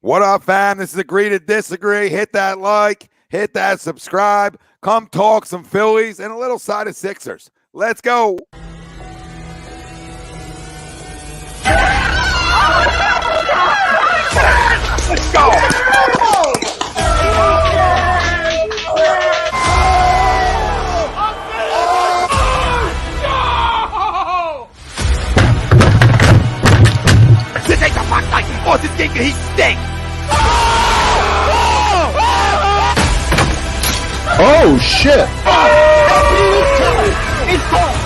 What up, fam? This is Agree to Disagree. Hit that like, hit that subscribe. Come talk some Phillies and a little side of Sixers. Let's go. Let's go. This ain't the fuck like oh, this thing he stinks. Oh shit! It's gone.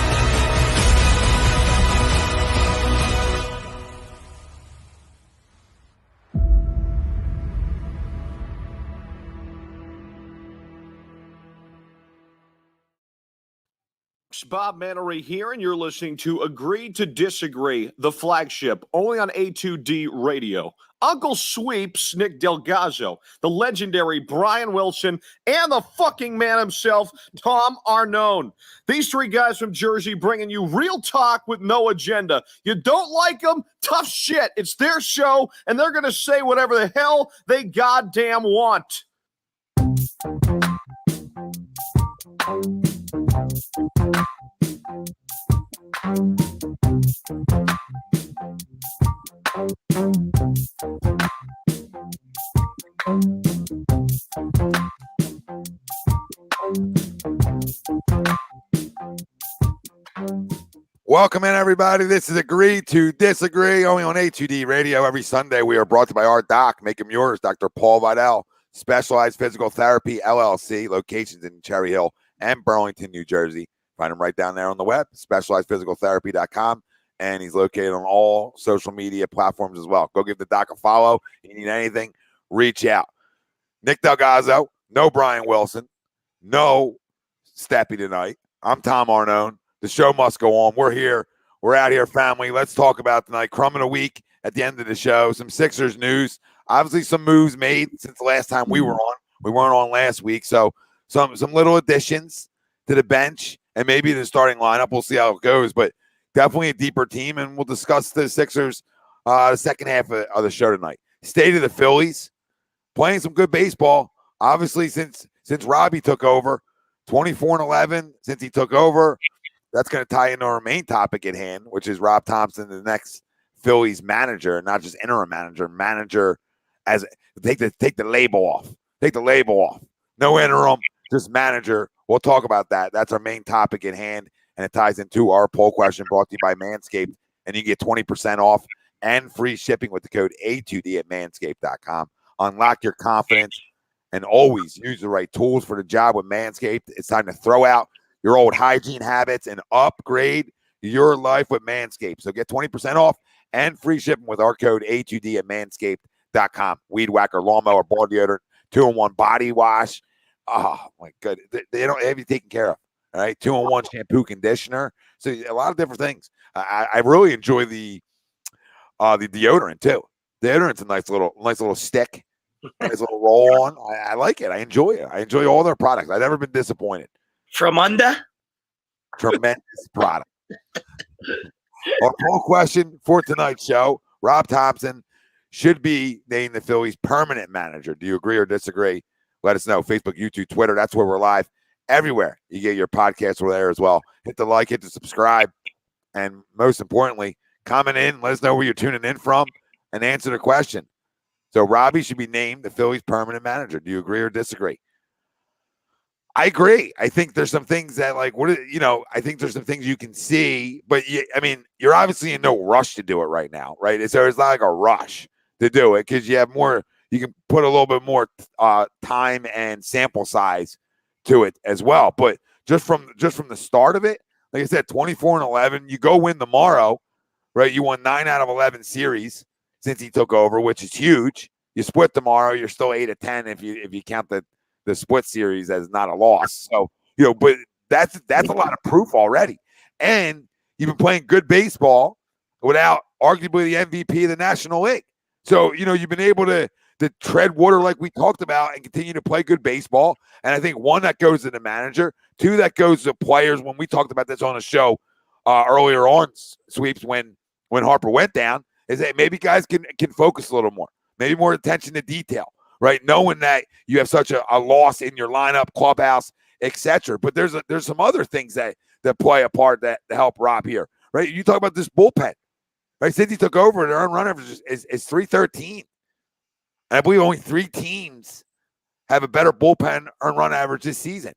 Bob Mannery here, and you're listening to Agree to Disagree, the flagship, only on A2D Radio. Uncle Sweeps, Nick Delgazzo, the legendary Brian Wilson, and the fucking man himself, Tom Arnone. These three guys from Jersey bringing you real talk with no agenda. You don't like them? Tough shit. It's their show, and they're going to say whatever the hell they goddamn want. Welcome in, everybody. This is Agree to Disagree, only on A2D Radio. Every Sunday, we are brought to you by our doc, Make Him Yours, Dr. Paul Vidal, Specialized Physical Therapy, LLC, locations in Cherry Hill and Burlington, New Jersey. Find him right down there on the web, specializedphysicaltherapy.com, and he's located on all social media platforms as well. Go give the doc a follow. If you need anything, reach out. Nick Delgazzo, no Brian Wilson, no Steppy tonight. I'm Tom Arnone. The show must go on. We're here. We're out here, family. Let's talk about tonight. Crumb of the week at the end of the show. Some Sixers news. Obviously, some moves made since the last time we were on. We weren't on last week, so some little additions to the bench and maybe the starting lineup. We'll see how it goes, but definitely a deeper team, and we'll discuss the Sixers the second half of the show tonight. State of the Phillies, playing some good baseball. Obviously, since Robbie took over, 24-11 since he took over. That's going to tie into our main topic at hand, which is Rob Thomson, the next Phillies manager, not just interim manager as take the label off. Take the label off. No interim, just manager. We'll talk about that. That's our main topic at hand, and it ties into our poll question brought to you by Manscaped, and you get 20% off and free shipping with the code A2D at manscaped.com. Unlock your confidence and always use the right tools for the job with Manscaped. It's time to throw out your old hygiene habits and upgrade your life with Manscaped. So get 20% off and free shipping with our code A2D at manscaped.com. Weed whacker, lawnmower, ball deodorant, 2-in-1 body wash. Oh, my God. They don't have you taken care of. All right. 2-in-1 shampoo, conditioner. So a lot of different things. I really enjoy the deodorant, too. Deodorant's a nice little stick, nice little roll on. I like it. I enjoy it. I enjoy all their products. I've never been disappointed. From under? Tremendous product. Our poll question for tonight's show, Rob Thomson should be named the Phillies permanent manager. Do you agree or disagree? Let us know. Facebook, YouTube, Twitter. That's where we're live. Everywhere you get your podcasts, we're there as well. Hit the like, hit the subscribe, and most importantly, comment in. Let us know where you're tuning in from and answer the question. So Robbie should be named the Phillies permanent manager. Do you agree or disagree? I agree. I think there's some things that, like, I think there's some things you can see, but you're obviously in no rush to do it right now, right? So it's not like a rush to do it because you have more, you can put a little bit more time and sample size to it as well. But just from the start of it, like I said, 24-11, you go win tomorrow, right? You won 9 out of 11 series since he took over, which is huge. You split tomorrow, you're still 8-10 if you count the split series as not a loss. So, but that's a lot of proof already. And you've been playing good baseball without arguably the MVP of the National League. So, you've been able to tread water like we talked about and continue to play good baseball. And I think, one, that goes to the manager. Two, that goes to players. When we talked about this on the show earlier on, Sweeps, when Harper went down, is that maybe guys can focus a little more. maybe more attention to detail, right? Knowing that you have such a loss in your lineup, clubhouse, etc. But there's some other things that play a part that help Rob here, right? You talk about this bullpen, right? Since he took over, the earned run average is 313. And I believe only 3 teams have a better bullpen earned run average this season.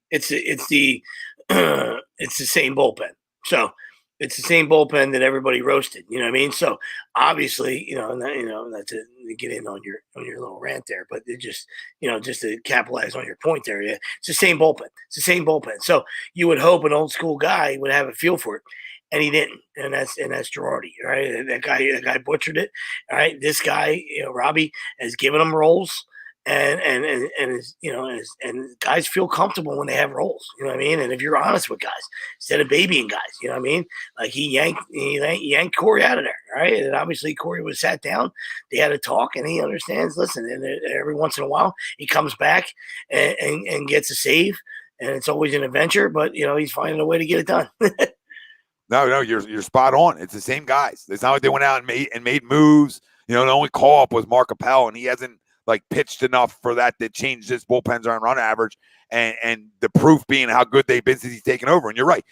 It's the it's the same bullpen. So it's the same bullpen that everybody roasted. You know what I mean? So obviously, not to get in on your little rant there, but it just to capitalize on your point there. Yeah, it's the same bullpen. It's the same bullpen. So you would hope an old school guy would have a feel for it. And he didn't, and that's Girardi, right? That guy butchered it. All right, this guy, Robbie, has given him roles, and guys feel comfortable when they have roles. You know what I mean? And if you're honest with guys, instead of babying guys, you know what I mean? Like he yanked Corey out of there, right? And obviously Corey was sat down. They had a talk, and he understands. Listen, and every once in a while he comes back and gets a save, and it's always an adventure. But he's finding a way to get it done. No, you're spot on. It's the same guys. It's not like they went out and made moves. The only call up was Mark Appel, and he hasn't pitched enough for that to change this bullpen's earned run average. And the proof being how good they've been since he's taken over. And you're right.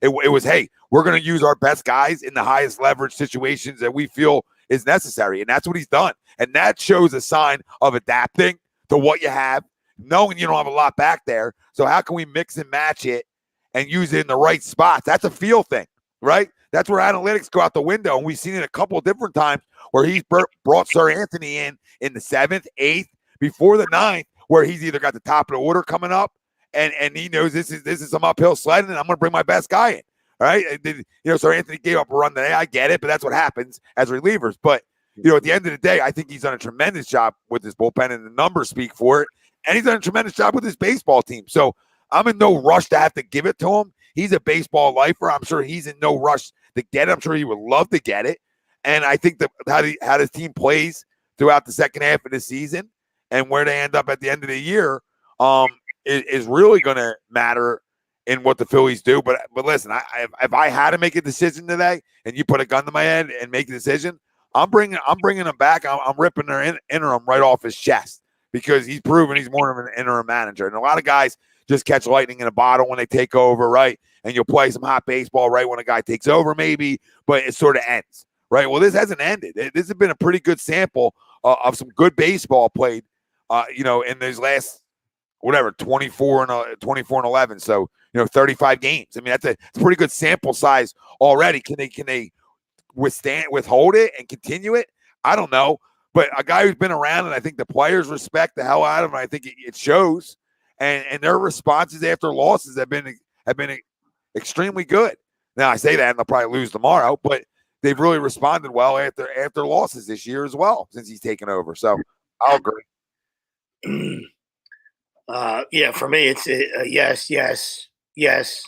It was, hey, we're going to use our best guys in the highest leverage situations that we feel is necessary. And that's what he's done. And that shows a sign of adapting to what you have, knowing you don't have a lot back there. So how can we mix and match it and use it in the right spots? That's a feel thing. Right? That's where analytics go out the window. And we've seen it a couple of different times where he's brought Sir Anthony in the 7th, 8th, before the 9th, where he's either got the top of the order coming up and he knows this is some uphill sledding and I'm going to bring my best guy in. All right? Sir Anthony gave up a run today. I get it, but that's what happens as relievers. But, at the end of the day, I think he's done a tremendous job with his bullpen and the numbers speak for it. And he's done a tremendous job with his baseball team. So I'm in no rush to have to give it to him. He's a baseball lifer. I'm sure he's in no rush to get it. I'm sure he would love to get it. And I think that how his team plays throughout the second half of the season and where they end up at the end of the year is really going to matter in what the Phillies do. But listen, if I had to make a decision today and you put a gun to my head and make a decision, I'm bringing him back. I'm ripping their interim right off his chest because he's proven he's more of an interim manager. And a lot of guys just catch lightning in a bottle when they take over, right? And you'll play some hot baseball right when a guy takes over maybe, but it sort of ends, right? Well, this hasn't ended. This has been a pretty good sample of some good baseball played, in these last, 24 and 11. So, 35 games. I mean, it's a pretty good sample size already. Can they withhold it and continue it? I don't know. But a guy who's been around, and I think the players respect the hell out of him. I think it shows. And their responses after losses have been extremely good. Now I say that and they'll probably lose tomorrow, but they've really responded well after losses this year as well since he's taken over. So I'll agree. For me, it's yes,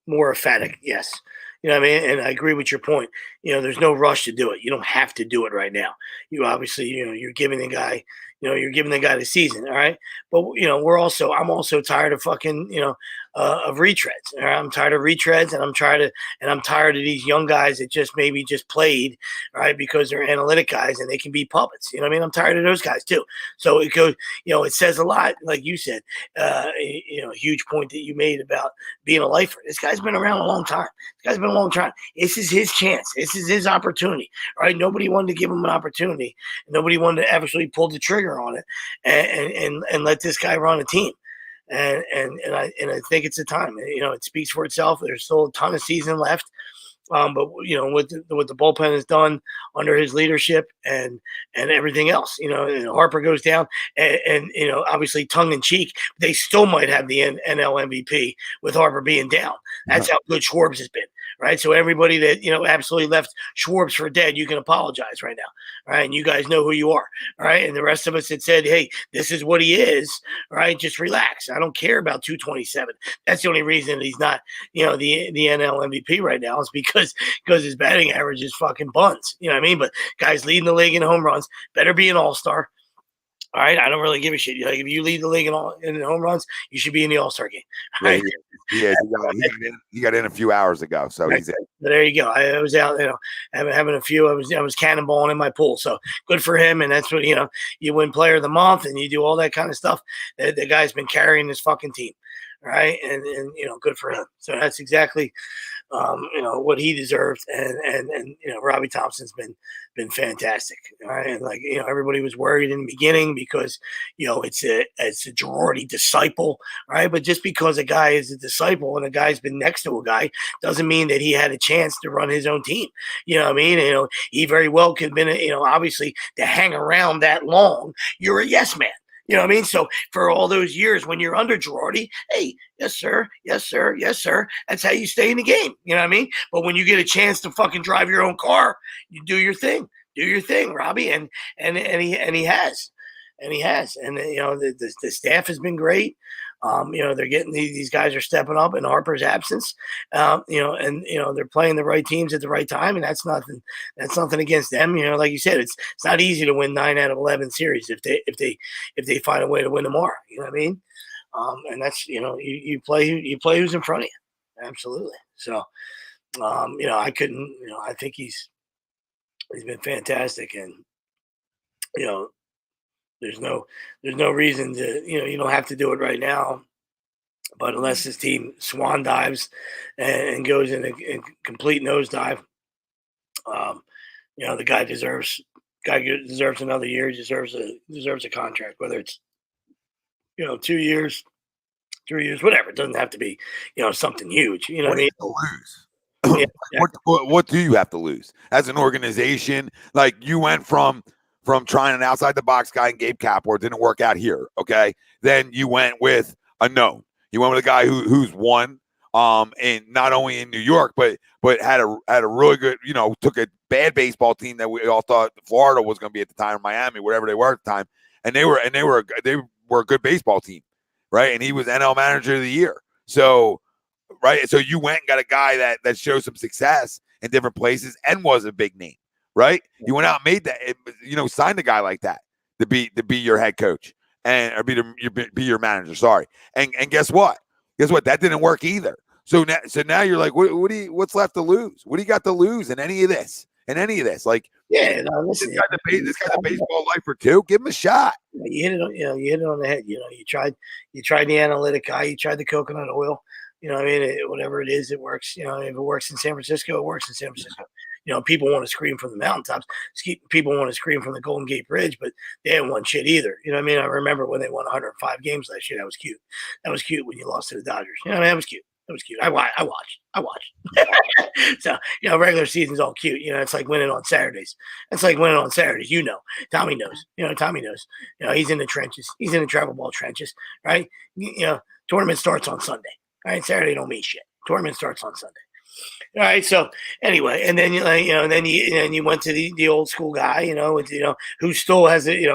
more emphatic, yes. You know what I mean? And I agree with your point. There's no rush to do it. You don't have to do it right now. You obviously, you're giving the guy. You're giving the guy the season, all right? But I'm also tired of fucking, of retreads. All right? I'm tired of retreads, and I'm tired of these young guys that just maybe just played, right? Because they're analytic guys and they can be puppets. You know what I mean? I'm tired of those guys too. So it goes, it says a lot, like you said, a huge point that you made about being a lifer. This guy's been around a long time. This is his chance. This is his opportunity, right? Nobody wanted to give him an opportunity. Nobody wanted to actually pull the trigger on it and let this guy run a team. And I think it's a time. It speaks for itself. There's still a ton of season left. But what the bullpen has done under his leadership and everything else, and Harper goes down and obviously tongue in cheek, they still might have the NL MVP with Harper being down. That's how good Schwartz has been. Right. So everybody that, absolutely left Schwartz for dead, you can apologize right now. Right. And you guys know who you are. All right. And the rest of us that said, hey, this is what he is. Right. Just relax. I don't care about 227. That's the only reason he's not, the NL MVP right now is because his batting average is fucking buns. You know what I mean? But guys leading the league in home runs, better be an all-star. All right, I don't really give a shit. Like, if you lead the league in home runs, you should be in the All-Star game. Yeah, Right? he is. He got in a few hours ago, so Right. he's in. There you go. I was out, having a few. I was cannonballing in my pool, so good for him. And that's what you win Player of the Month, and you do all that kind of stuff. The guy's been carrying this fucking team, right? And good for him. So that's exactly what he deserved, and Robbie Thompson's been fantastic. All right, and like everybody was worried in the beginning because it's a Girardi disciple, right? But just because a guy is a disciple and a guy's been next to a guy doesn't mean that he had a chance to run his own team. You know what I mean? He very well could have been, obviously to hang around that long, you're a yes man. You know what I mean? So for all those years when you're under Girardi, hey, yes, sir. Yes, sir. Yes, sir. That's how you stay in the game. You know what I mean? But when you get a chance to fucking drive your own car, you do your thing. Do your thing, Robbie. And he has. And he has. And the staff has been great. They're getting these guys are stepping up in Harper's absence. And they're playing the right teams at the right time, and that's nothing against them. Like you said, it's not easy to win 9 out of 11 series if they find a way to win tomorrow. You know what I mean? And that's you play who's in front of you. Absolutely. So I couldn't. I think he's been fantastic, and there's no reason to you don't have to do it right now, but unless his team swan dives and goes in a complete nosedive, the guy deserves another year. He deserves a contract, whether it's 2 years, 3 years, whatever. It doesn't have to be something huge. You know what I mean? To lose. Yeah, exactly. What do you have to lose as an organization? Like, you went from trying an outside the box guy and Gabe Kapler, didn't work out here. Okay. Then you went with a known. You went with a guy who's won, and not only in New York, but had a really good, took a bad baseball team that we all thought Florida was going to be at the time, Miami, whatever they were at the time. And they were a good baseball team. Right. And he was NL Manager of the Year. So, right. So you went and got a guy that showed some success in different places and was a big name. Right? You went out and made that, signed a guy like that to be your head coach or be your manager. Sorry. And guess what? That didn't work either. So now you're like, what's left to lose? What do you got to lose in any of this? Like, Yeah, no, listen. This guy's a baseball lifer too. Give him a shot. You hit it on the head. You tried the analytic guy. You tried the coconut oil. I mean, whatever it is, it works. If it works in San Francisco, it works in San Francisco. People want to scream from the mountaintops. People want to scream from the Golden Gate Bridge, but they haven't won shit either. You know what I mean? I remember when they won 105 games last year. That was cute. That was cute when you lost to the Dodgers. That was cute. That was cute. I watched. So, regular season's all cute. It's like winning on Saturdays. It's like winning on Saturdays. Tommy knows. Tommy knows. He's in the trenches. He's in the travel ball trenches, right? Tournament starts on Sunday. All right, Saturday don't mean shit. Tournament starts on Sunday. All right. So anyway, and then then you went to the old school guy, who still has it,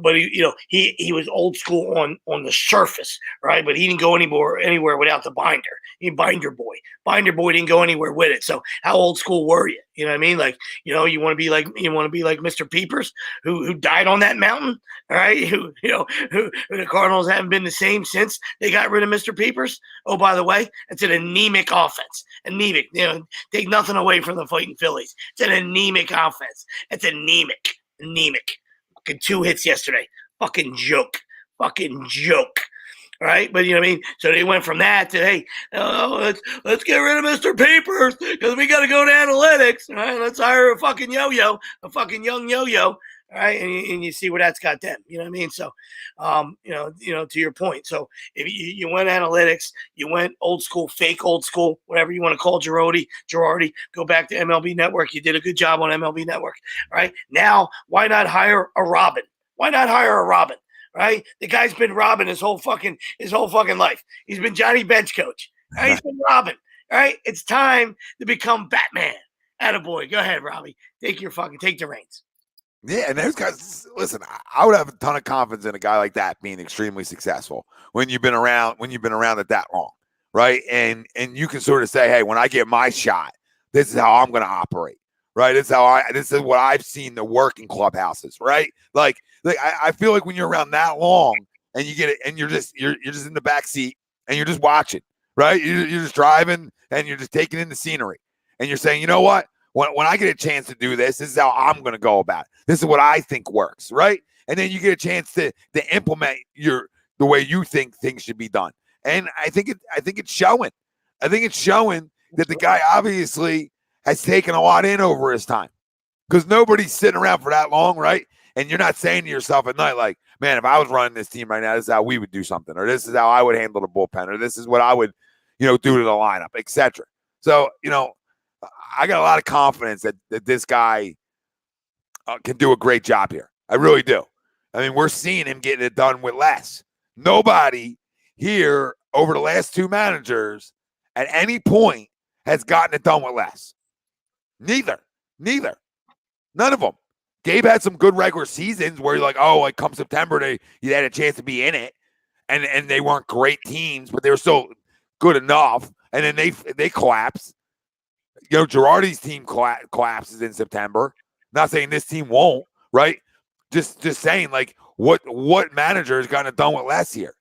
but he was old school on the surface, right? But he didn't go anywhere without the binder. He binder boy didn't go anywhere with it. So how old school were you? You know what I mean? Like, you want to be like Mr. Peepers, who died on that mountain. All right. Who the Cardinals haven't been the same since they got rid of Mr. Peepers. Oh, by the way, it's an anemic offense. Anemic. Take nothing away from the fighting Phillies. It's an anemic offense. It's anemic. Fucking 2 hits yesterday. Fucking joke. Right, but you know what I mean. So they went from that to, hey, let's get rid of Mr. Peepers because we got to go to analytics. All right, let's hire a fucking yo-yo, a fucking young yo-yo. All right, and you see where that's got them. You know what I mean. So, to your point. So if you went analytics, you went old school, fake old school, whatever you want to call Girardi, go back to MLB Network. You did a good job on MLB Network. All right, now why not hire a Robin? Right? The guy's been Robin his whole fucking life. He's been Johnny Bench coach. Right? He's been Robin. All right? It's time to become Batman. Attaboy. Go ahead, Robbie. Take the reins. Yeah, and those guys, listen, I would have a ton of confidence in a guy like that being extremely successful when you've been around it that long, right? And you can sort of say, hey, when I get my shot, this is how I'm going to operate, right? This is what I've seen the work in clubhouses, right? Like I feel like when you're around that long and you get it, and you're just in the back seat and you're just watching, right? You're just driving and you're just taking in the scenery, and you're saying, you know what? When I get a chance to do this, this is how I'm going to go about it. This is what I think works, right? And then you get a chance to implement the way you think things should be done. And I think it's showing. I think it's showing that the guy obviously has taken a lot in over his time, because nobody's sitting around for that long, right? And you're not saying to yourself at night, like, man, if I was running this team right now, this is how we would do something, or this is how I would handle the bullpen, or this is what I would, do to the lineup, etc. So, I got a lot of confidence that this guy can do a great job here. I really do. I mean, we're seeing him getting it done with less. Nobody here over the last two managers at any point has gotten it done with less. Neither. None of them. Gabe had some good regular seasons where you're like, oh, like come September, you had a chance to be in it, and they weren't great teams, but they were still good enough. And then they collapsed. Girardi's team collapses in September. Not saying this team won't, right? Just saying, like, what manager has gotten it done with less here?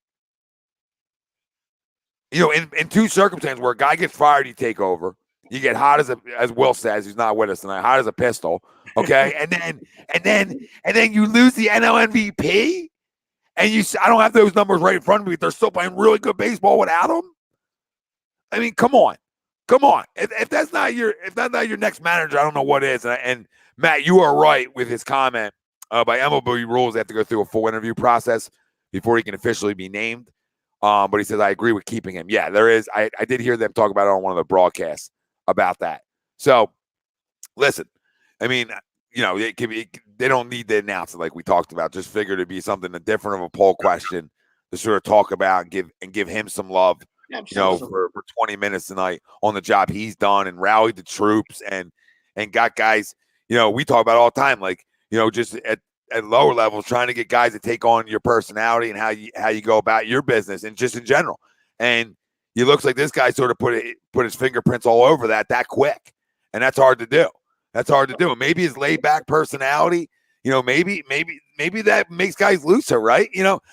In two circumstances where a guy gets fired, you take over. You get hot as Will says, who's not with us tonight, hot as a pistol. Okay, and then you lose the NL MVP, and I don't have those numbers right in front of me. They're still playing really good baseball without him. I mean, come on. If that's not your next manager, I don't know what is. And Matt, you are right with his comment. By MLB rules, they have to go through a full interview process before he can officially be named. But he says, I agree with keeping him. Yeah, there is. I did hear them talk about it on one of the broadcasts about that. So, listen, I mean, they don't need to announce it like we talked about. Just figured it'd be something different of a poll question to sort of talk about and give him some love. Absolutely. For 20 minutes tonight on the job he's done and rallied the troops and got guys, we talk about all the time, like, just at lower levels, trying to get guys to take on your personality and how you go about your business and just in general. And it looks like this guy sort of put his fingerprints all over that quick. And that's hard to do. And maybe his laid back personality, maybe that makes guys looser, right?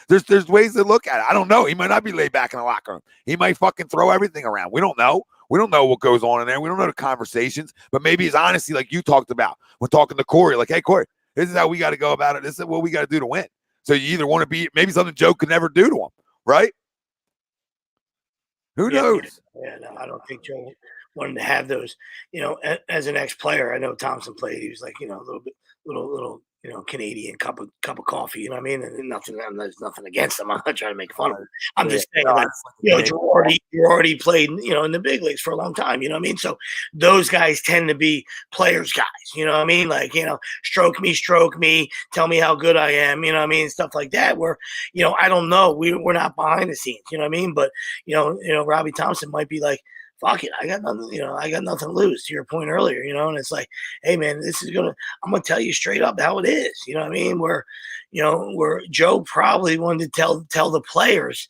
There's ways to look at it. I don't know. He might not be laid back in the locker room. He might fucking throw everything around. We don't know. We don't know what goes on in there. We don't know the conversations. But maybe his honesty, like you talked about when talking to Corey, like, hey, Corey, this is how we got to go about it. This is what we got to do to win. So you either want to be maybe something Joe could never do to him, right? Who knows? Yeah, no, I don't think Joe wanted to have those. As an ex-player, I know Thompson played. He was like, a little Canadian cup of coffee. You know what I mean? And there's nothing against him. I'm not trying to make fun of him. I'm just saying, you already played, in the big leagues for a long time. You know what I mean? So those guys tend to be players guys. You know what I mean? Like, stroke me, tell me how good I am. You know what I mean? Stuff like that. Where, I don't know. We're not behind the scenes. You know what I mean? But Robbie Thompson might be like, fuck it, I got nothing, I got nothing to lose, to your point earlier, and it's like, hey man, I'm gonna tell you straight up how it is, you know what I mean? Where Joe probably wanted to tell the players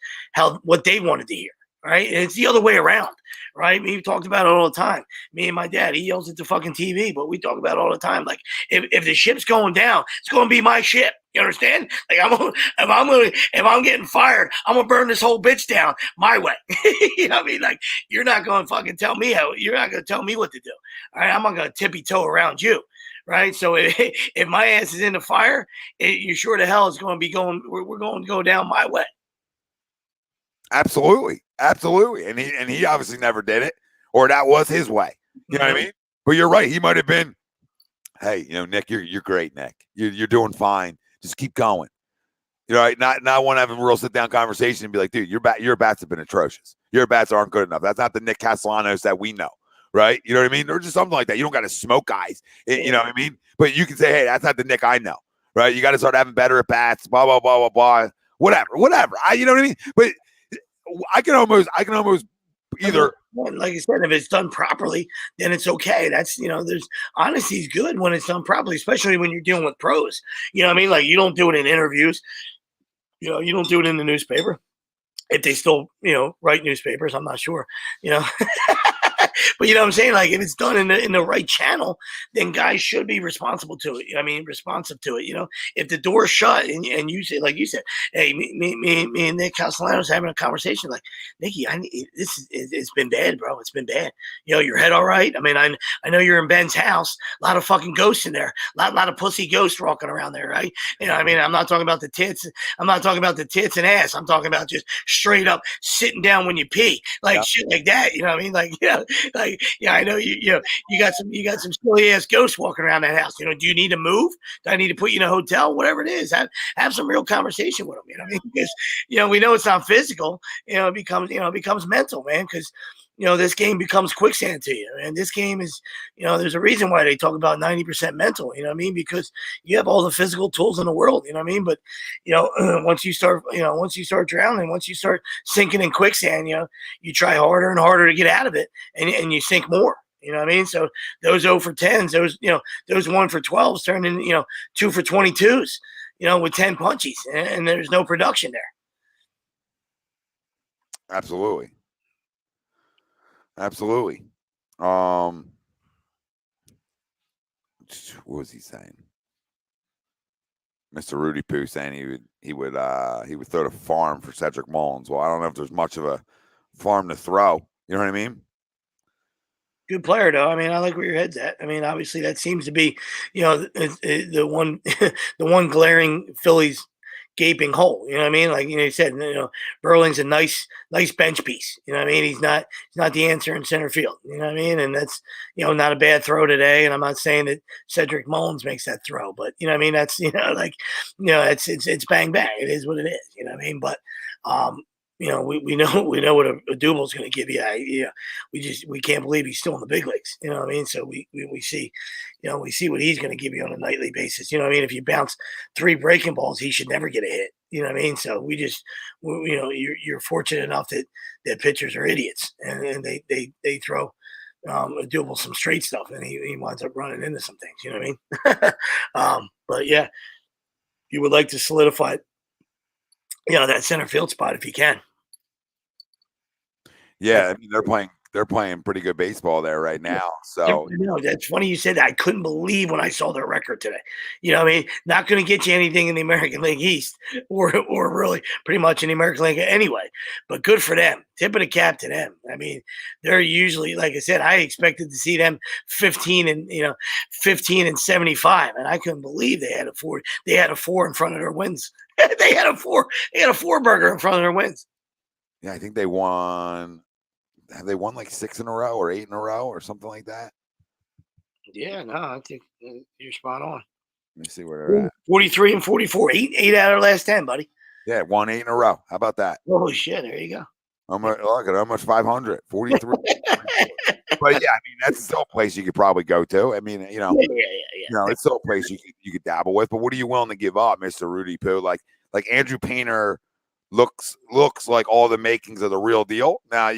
what they wanted to hear, right? And it's the other way around, right? We talked about it all the time. Me and my dad, he yells at the fucking TV, but we talk about it all the time. Like, if the ship's going down, it's gonna be my ship. You understand? Like, if I'm getting fired, I'm gonna burn this whole bitch down my way. You know what I mean? Like, you're not gonna fucking tell me you're not gonna tell me what to do. All right, I'm not gonna tippy toe around you, right? So if my ass is in the fire, you're sure the hell it's gonna be going. We're going to go down my way. Absolutely, and he obviously never did it, or that was his way. You know what I mean? But you're right. He might have been, hey, Nick, you're great, Nick. You're doing fine. Just keep going. Right? Not want to have a real sit down conversation and be like, dude, your bats have been atrocious. Your bats aren't good enough. That's not the Nick Castellanos that we know, right? You know what I mean? Or just something like that. You don't got to smoke guys. You know what I mean? But you can say, hey, that's not the Nick I know, right? You got to start having better at bats. Blah blah blah blah blah. Whatever. You know what I mean? But I can almost either, like I said, if it's done properly, then it's okay. That's, there's honesty is good when it's done properly, especially when you're dealing with pros. You know what I mean? Like, you don't do it in interviews. You don't do it in the newspaper. If they still, write newspapers, I'm not sure, But you know what I'm saying? Like if it's done in the right channel, then guys should be responsible to it. I mean, responsive to it. You know, if the door's shut and you say, like you said, hey, me and Nick Castellanos having a conversation, like, Nicky, it's been bad, bro. It's been bad. You know, your head all right? I mean, I know you're in Ben's house. A lot of fucking ghosts in there. Lot of pussy ghosts walking around there, right? You know, I mean, I'm not talking about the tits. I'm not talking about the tits and ass. I'm talking about just straight up sitting down when you pee, like shit like that. You know what I mean? Like, I know you got some silly ass ghosts walking around that house. You know, do you need to move? Do I need to put you in a hotel? Whatever it is, have some real conversation with them. You know what I mean? Because we know it's not physical. It becomes mental, man. Because this game becomes quicksand to you. And this game is, there's a reason why they talk about 90% mental, you know what I mean? Because you have all the physical tools in the world, you know what I mean? But, once you start drowning, once you start sinking in quicksand, you try harder and harder to get out of it and you sink more. You know what I mean? So those 0 for 10s, those 1 for 12s turn in, 2 for 22s, with 10 punchies, and there's no production there. Absolutely. What was he saying? Mr. Rudy Poo saying he would throw the farm for Cedric Mullins. Well, I don't know if there's much of a farm to throw. You know what I mean? Good player, though. I mean, I like where your head's at. I mean, obviously that seems to be, the one, the one glaring Phillies gaping hole. You know what I mean? Like you said, Burling's a nice bench piece. You know what I mean? He's not the answer in center field. You know what I mean? And that's not a bad throw today. And I'm not saying that Cedric Mullins makes that throw, but you know what I mean? That's it's bang bang. It is what it is. You know what I mean? But we know what a Duble's going to give you. We can't believe he's still in the big leagues. You know what I mean? So we see, we see what he's going to give you on a nightly basis. You know what I mean? If you bounce 3 breaking balls, he should never get a hit. You know what I mean? So you're fortunate enough that pitchers are idiots and they throw a Double some straight stuff and he winds up running into some things. You know what I mean? But yeah, you would like to solidify that center field spot if you can. Yeah, I mean they're playing pretty good baseball there right now. So that's funny you said that. I couldn't believe when I saw their record today. You know what I mean? Not going to get you anything in the American League East or really pretty much in the American League anyway. But good for them. Tip of the cap to them. I mean, they're usually, like I said, I expected to see them 15 and 75, and I couldn't believe they had a 4. They had a 4 in front of their wins. They had a 4 burger in front of their wins. Yeah, I think they won. Have they won like 6 in a row or 8 in a row or something like that? Yeah, no, I think you're spot on. Let me see where they're at. 43 and 44, 8 out of the last 10, buddy. Yeah, won 8 in a row. How about that? Oh shit, there you go. Look at almost 500, 43. But yeah, I mean that's still a place you could probably go to. I mean, Yeah. It's still a place you could dabble with. But what are you willing to give up, Mr. Rudy Poo? Like Andrew Painter looks like all the makings of the real deal. Now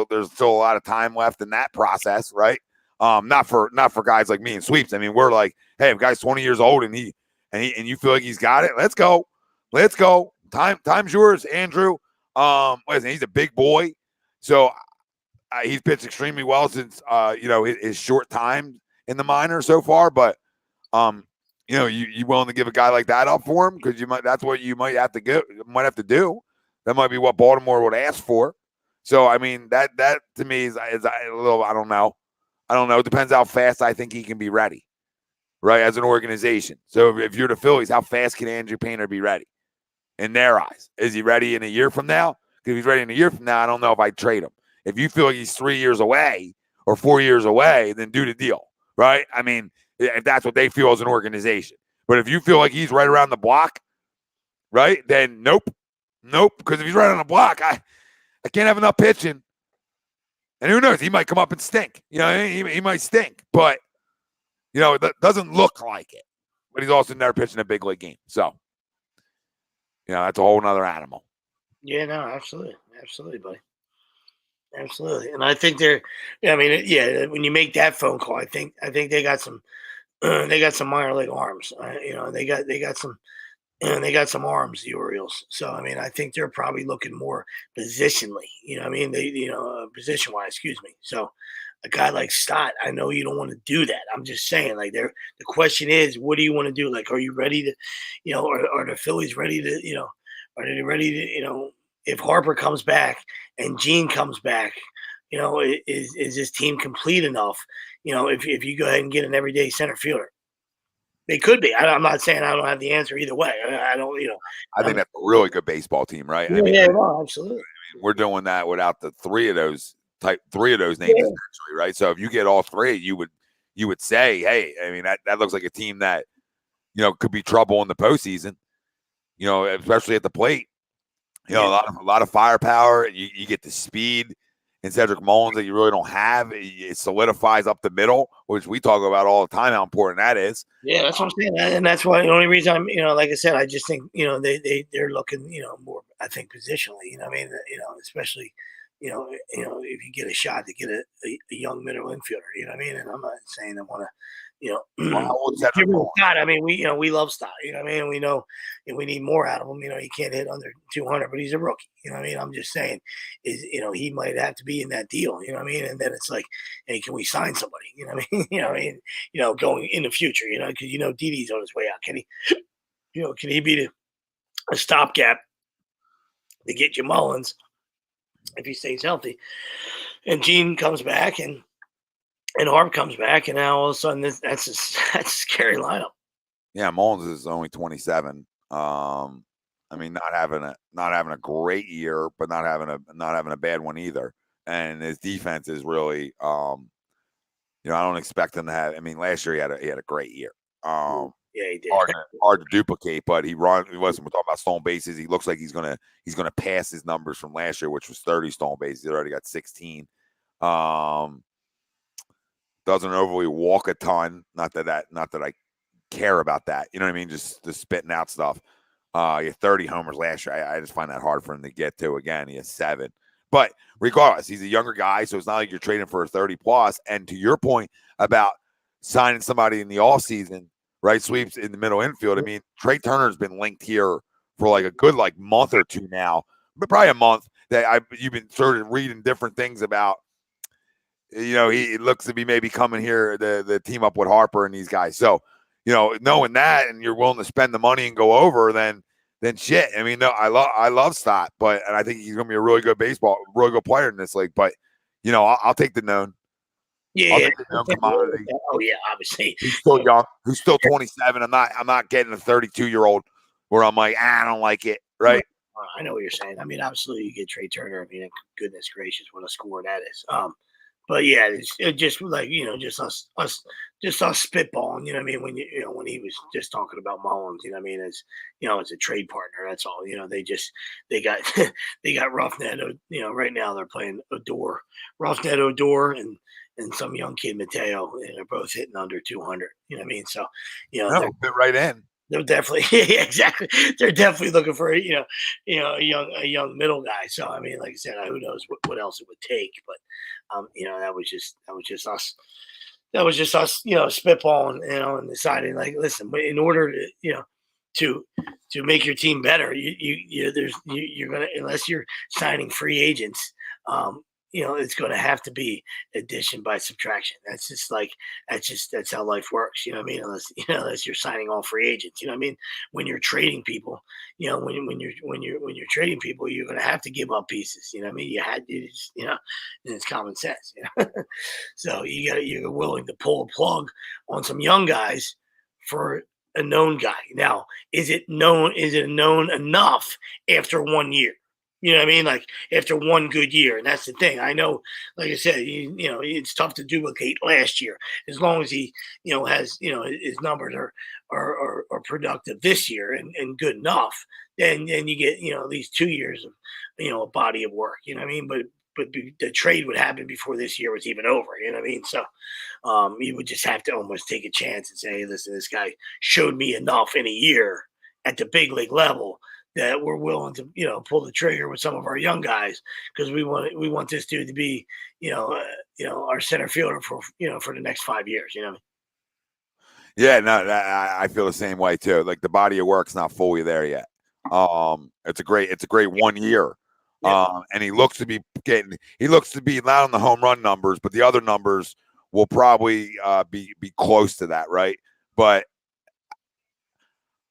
there's still a lot of time left in that process, right? Not for guys like me and Sweeps. I mean, we're like, hey, if guy's 20 years old and you feel like he's got it, let's go. Time's yours, Andrew. Listen, he's a big boy, so he's pitched extremely well since his short time in the minors so far. But you willing to give a guy like that up for him because that's what you might have to do. That might be what Baltimore would ask for. So I mean that to me is a little, I don't know. It depends how fast I think he can be ready, right, as an organization. So if you're the Phillies, how fast can Andrew Painter be ready in their eyes? Is he ready in a year from now? Because if he's ready in a year from now, I don't know if I'd trade him. If you feel like he's 3 years away or 4 years away, then do the deal, right? I mean, if that's what they feel as an organization. But if you feel like he's right around the block, right, then nope. Because if he's right on the block, I can't have enough pitching. And who knows? He might come up and stink. He might stink. But, it doesn't look like it. But he's also never pitching a big league game. So, that's a whole nother animal. Yeah, no, absolutely. Absolutely, buddy. Absolutely. And I think when you make that phone call, I think they got some minor league arms. They got some arms, the Orioles. So I mean, I think they're probably looking more positionally. Position wise, excuse me. So a guy like Stott, I know you don't want to do that. I'm just saying, like, the question is, what do you want to do? Like, are you ready to, are the Phillies ready to, are they ready to, if Harper comes back and Gene comes back, is this team complete enough? If you go ahead and get an everyday center fielder, they could be. I'm not saying I don't have the answer either way. I don't, I think that's a really good baseball team, right? Yeah, I mean, absolutely. we're doing that without the three of those names, essentially, right? So if you get all three, you would say, hey, I mean, that looks like a team that, could be trouble in the postseason, especially at the plate. A lot of firepower. You get the speed in Cedric Mullins that you really don't have. It solidifies up the middle, which we talk about all the time, how important that is. Yeah, that's what I'm saying, and that's why the only reason I'm, like I said, I just think they're looking, more, I think, positionally. I mean, especially, if you get a shot to get a young middle infielder, you know what I mean. And I'm not saying I want to. Scott. I mean, we love Scott. You know what I mean? We know we need more out of him. He can't hit under 200, but he's a rookie. You know what I mean? I'm just saying, he might have to be in that deal. You know what I mean? And then it's like, hey, can we sign somebody? You know what I mean? Going in the future. Because Didi's on his way out. Can he? Can he be a stopgap to get you Mullins if he stays healthy? And Gene comes back and Harp comes back, and now all of a sudden that's a scary lineup. Yeah, Mullins is only 27. I mean, not having a great year, but not having a bad one either. And his defense is really, I don't expect him to have. I mean, last year he had a great year. Yeah, he did. Hard to duplicate, but we're talking about stolen bases. He looks like he's gonna pass his numbers from last year, which was 30 stolen bases. He already got 16. Doesn't overly walk a ton. Not that I care about that. You know what I mean? Just the spitting out stuff. He had 30 homers last year. I just find that hard for him to get to. Again, he has 7. But regardless, he's a younger guy, so it's not like you're trading for a 30 plus. And to your point about signing somebody in the offseason, right? Sweeps in the middle infield. I mean, Trey Turner's been linked here for like a good month or two now, but probably a month that you've been sort of reading different things about. He looks to be maybe coming here the team up with Harper and these guys. So, knowing that and you're willing to spend the money and go over, then shit. I mean, no, I love Stott, and I think he's gonna be a really good player in this league. But I'll take the known. Yeah, take the known commodity. Oh yeah, obviously. He's still young. Who's still 27. I'm not getting a 32-year-old where I'm like, I don't like it, right? I know what you're saying. I mean, absolutely, you get Trey Turner. I mean, goodness gracious, what a score that is. But yeah, it's just like just us spitballing. You know what I mean? When he was just talking about Mullins, you know what I mean? As as a trade partner, that's all. They got they got Roughneck. Right now they're playing Odor, Roughneck Odor, and some young kid Mateo, and they're both hitting under 200. You know what I mean? So fit right in. They're definitely exactly. They're definitely looking for a young middle guy. So I mean, like I said, who knows what else it would take? But that was just us. That was just us, spitballing, and deciding like, listen, in order to make your team better, you're gonna, unless you're signing free agents, it's going to have to be addition by subtraction. That's how life works. You know what I mean? Unless you're signing all free agents. You know what I mean? When you're trading people, when you're trading people, you're going to have to give up pieces. You know what I mean? And it's common sense. So you're willing to pull a plug on some young guys for a known guy. Now, is it known enough after 1 year? You know what I mean? Like after one good year. And that's the thing. I know, like I said, it's tough to duplicate last year. As long as he, has, his numbers are productive this year and good enough, then you get, at least 2 years of, a body of work. You know what I mean? But the trade would happen before this year was even over. You know what I mean? So you would just have to almost take a chance and say, hey, listen, this guy showed me enough in a year at the big league level that we're willing to, pull the trigger with some of our young guys because we want this dude to be, our center fielder for the next 5 years. You know what I mean? Yeah, no, I feel the same way too. Like the body of work's not fully there yet. It's a great 1 year. And he looks to be not on the home run numbers, but the other numbers will probably be close to that, right? But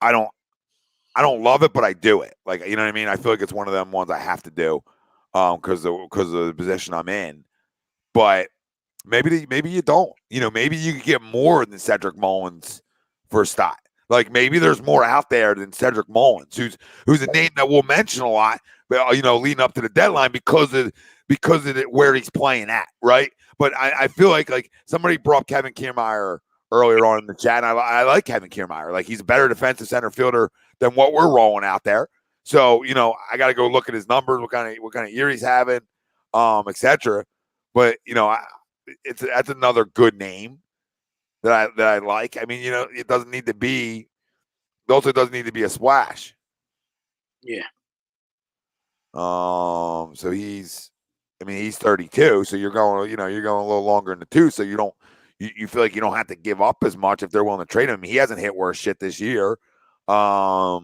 I don't love it, but I do it. Like, you know what I mean? I feel like it's one of them ones I have to do because of the position I'm in. But maybe you don't. You know, maybe you could get more than Cedric Mullins for Stott. Like, maybe there's more out there than Cedric Mullins, who's a name that we'll mention a lot, but leading up to the deadline because of where he's playing at, right? But I feel like somebody brought Kevin Kiermaier earlier on in the chat. And I like Kevin Kiermaier. Like, he's a better defensive center fielder than what we're rolling out there. So, I got to go look at his numbers, what kind of year he's having, etc. But that's another good name that I like. I mean, it doesn't need to be. It also doesn't need to be a splash. Yeah. So he's 32. So you're going a little longer in the tooth. So you feel like you don't have to give up as much if they're willing to trade him. He hasn't hit worse shit this year. But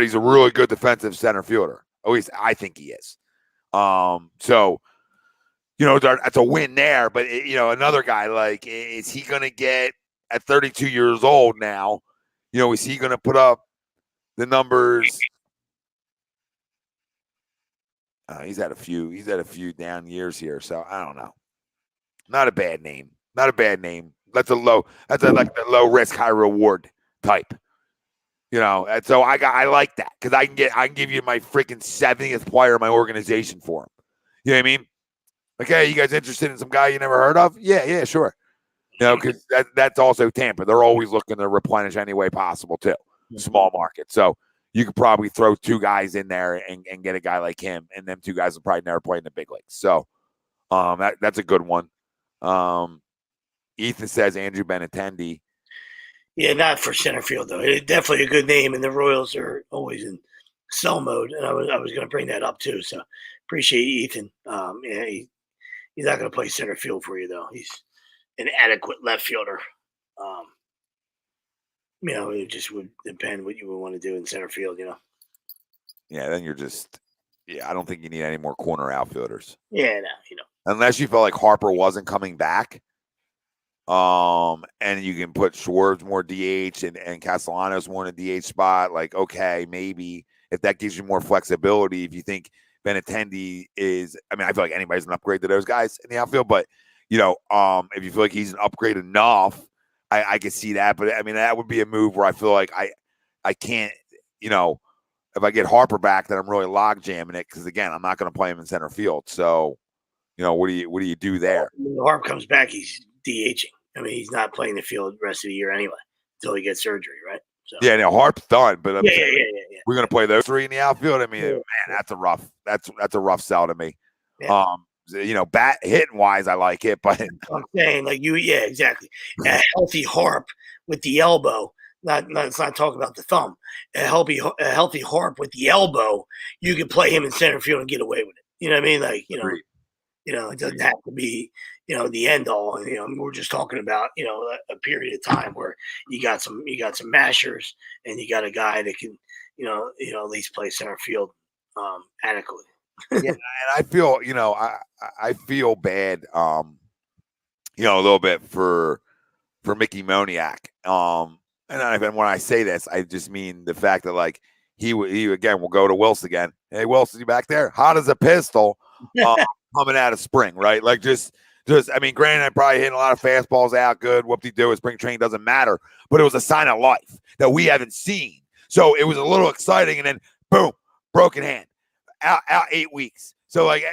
he's a really good defensive center fielder. At least I think he is. So, that's a win there. But, another guy, like, is he going to get at 32 years old now? Is he going to put up the numbers? He's had a few down years here. So I don't know. Not a bad name. That's like the low risk, high reward type. And so I like that because I can give you my freaking 70th player in my organization for him. You know what I mean? Like, hey, you guys interested in some guy you never heard of? Yeah, sure. Because that's also Tampa. They're always looking to replenish any way possible too. Small market. So you could probably throw two guys in there and get a guy like him, and them two guys will probably never play in the big leagues. So that's a good one. Ethan says Andrew Benintendi. Yeah, not for center field though. It's definitely a good name, and the Royals are always in sell mode. And I was going to bring that up too. So appreciate Ethan. He's not going to play center field for you though. He's an adequate left fielder. It just would depend what you would want to do in center field. Yeah, then you're just. Yeah, I don't think you need any more corner outfielders. Yeah, no, Unless you felt like Harper wasn't coming back. And you can put Schwartz more DH and Castellanos more in a DH spot. Like, okay, maybe if that gives you more flexibility, if you think Benintendi is, I feel like anybody's an upgrade to those guys in the outfield, but if you feel like he's an upgrade enough, I can see that. But that would be a move where I feel like I can't, if I get Harper back, then I'm really log jamming it because again, I'm not going to play him in center field. So, what do you do there? When Harper comes back, he's DHing. He's not playing the field the rest of the year anyway until he gets surgery, right? So. Yeah, Harp's done, but yeah. We're gonna play those three in the outfield. Man, that's a rough sell to me. Yeah. Bat hitting wise, I like it, but I'm saying exactly. A healthy Harp with the elbow. Let's not talk about the thumb. A healthy Harp with the elbow, you can play him in center field and get away with it. You know what I mean? Like, it doesn't have to be, the end all. And, we're just talking about, a period of time where you got some mashers and you got a guy that can, at least play center field adequately. Yeah, and I feel, I feel bad, a little bit for Mickey Moniak. And when I say this, I just mean the fact that like he again will go to Wilson again. Hey, Wilson, you back there? Hot as a pistol. Coming out of spring, right? Like just granted, I'm probably hitting a lot of fastballs out good. Whoop-de-doo, spring training doesn't matter, but it was a sign of life that we haven't seen. So it was a little exciting, and then boom, broken hand, out 8 weeks. So like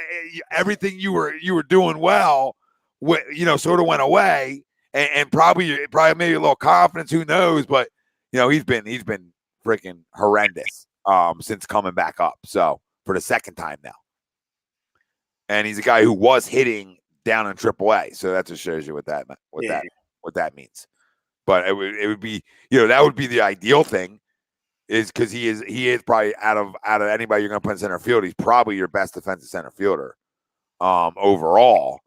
everything you were doing well, sort of went away, and probably maybe a little confidence, who knows? But he's been freaking horrendous since coming back up. So for the second time now. And he's a guy who was hitting down in AAA, so that just shows you what that means. But it would be that would be the ideal thing, is because he is probably out of anybody you're going to put in center field, he's probably your best defensive center fielder overall.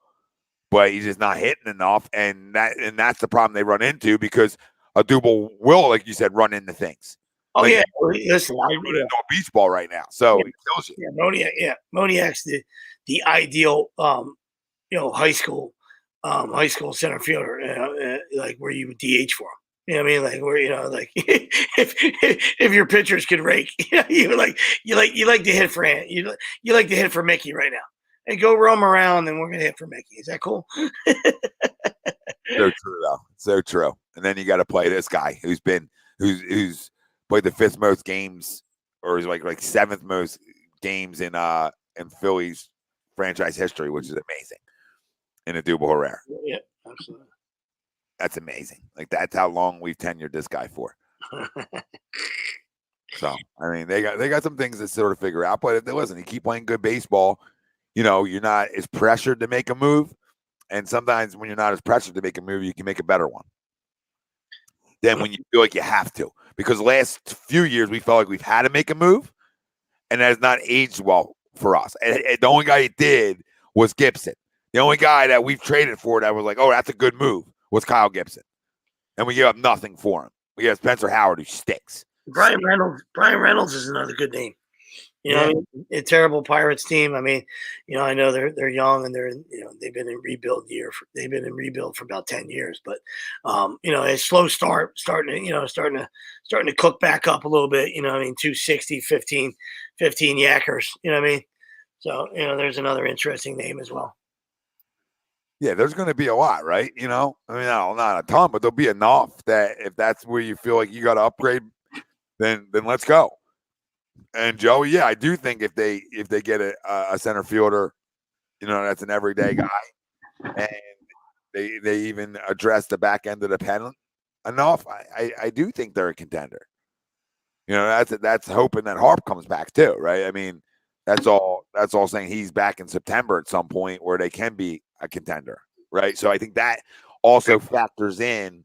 But he's just not hitting enough, and that's the problem they run into, because Adubel will, like you said, run into things. Oh like, yeah, listen, put it into a beach ball right now, so it kills you. Moniak's the ideal high school center fielder, like where you would DH for him. You know what I mean? Like where like if your pitchers could rake, you like to hit for you like to hit for Mickey right now. Hey, go roam around, and we're gonna hit for Mickey. Is that cool? So true, though. So true. And then you got to play this guy who's played the fifth most games, or is like seventh most games in Phillies franchise history, which is amazing. In Odubel Herrera. Yeah, absolutely. That's amazing. Like that's how long we've tenured this guy for. So I mean, they got some things to sort of figure out. But listen, you keep playing good baseball, you're not as pressured to make a move. And sometimes when you're not as pressured to make a move, you can make a better one. Then when you feel like you have to, because the last few years we felt like we've had to make a move, and that has not aged well for us. And the only guy it did was Gibson. The only guy that we've traded for that was like, oh, that's a good move, was Kyle Gibson. And we gave up nothing for him. We have Spencer Howard, who stinks. Brian Reynolds is another good name. I mean, a terrible Pirates team. I mean, I know they're young and they've been in rebuild for about 10 years, but a slow starting to cook back up a little bit. 260, 15 yackers. You know what I mean? So there's another interesting name as well. Yeah, there's going to be a lot, right? I mean, not a ton, but there'll be enough that if that's where you feel like you got to upgrade, then let's go. And Joey, yeah, I do think if they get a center fielder, that's an everyday guy, and they even address the back end of the pen enough, I do think they're a contender. That's hoping that Harp comes back too, right? I mean, that's all saying he's back in September at some point where they can be a contender, right? So I think that also factors in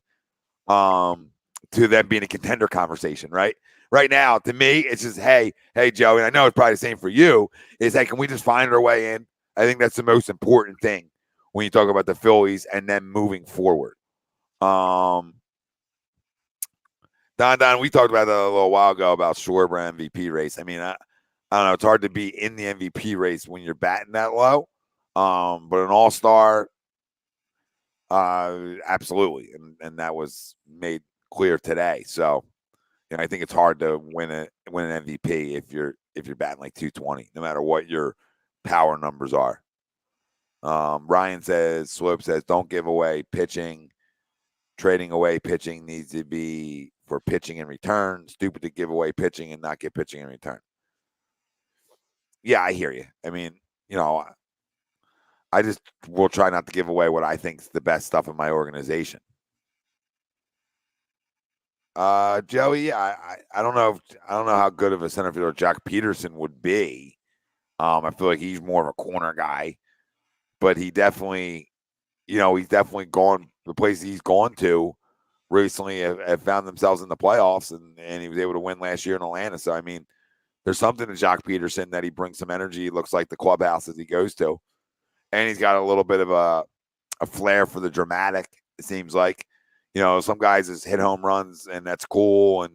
to them being a contender conversation, right? Right now, to me, it's just, hey, Joey, and I know it's probably the same for you, is, hey, can we just find our way in? I think that's the most important thing when you talk about the Phillies and then moving forward. Don, we talked about that a little while ago about Schwarber MVP race. I mean, I don't know. It's hard to be in the MVP race when you're batting that low. But an all-star, absolutely. And that was made clear today. So, I think it's hard to win an MVP if you're batting like 220, no matter what your power numbers are. Ryan Slope says, don't give away pitching. Trading away pitching needs to be for pitching in return. Stupid to give away pitching and not get pitching in return. Yeah, I hear you. I mean, I just will try not to give away what I think is the best stuff in my organization. Joey, I don't know how good of a center fielder Jack Peterson would be. I feel like he's more of a corner guy, but he definitely, he's definitely gone the places he's gone to recently have found themselves in the playoffs, and he was able to win last year in Atlanta. So, I mean, there's something to Jack Peterson that he brings some energy. It looks like the clubhouse as he goes to, and he's got a little bit of a flair for the dramatic. It seems like. Some guys just hit home runs, and that's cool. And,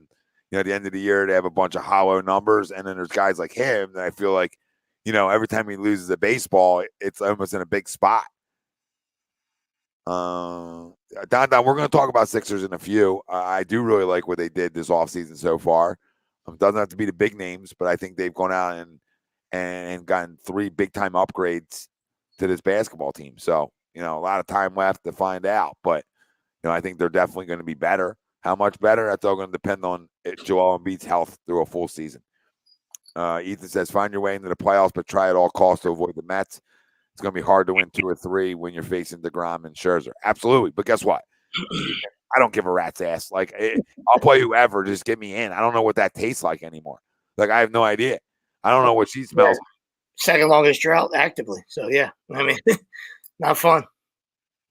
at the end of the year, they have a bunch of hollow numbers. And then there's guys like him that I feel like, every time he loses a baseball, it's almost in a big spot. Don, we're going to talk about Sixers in a few. I do really like what they did this offseason so far. Doesn't have to be the big names, but I think they've gone out and gotten 3 big-time upgrades to this basketball team. So, a lot of time left to find out. But, I think they're definitely going to be better. How much better? That's all going to depend on Joel Embiid's health through a full season. Ethan says, find your way into the playoffs, but try at all costs to avoid the Mets. It's going to be hard to win 2 or 3 when you're facing DeGrom and Scherzer. Absolutely. But guess what? I don't give a rat's ass. Like, I'll play whoever. Just get me in. I don't know what that tastes like anymore. Like, I have no idea. I don't know what she smells like. Second longest drought actively. So, yeah. I mean, not fun.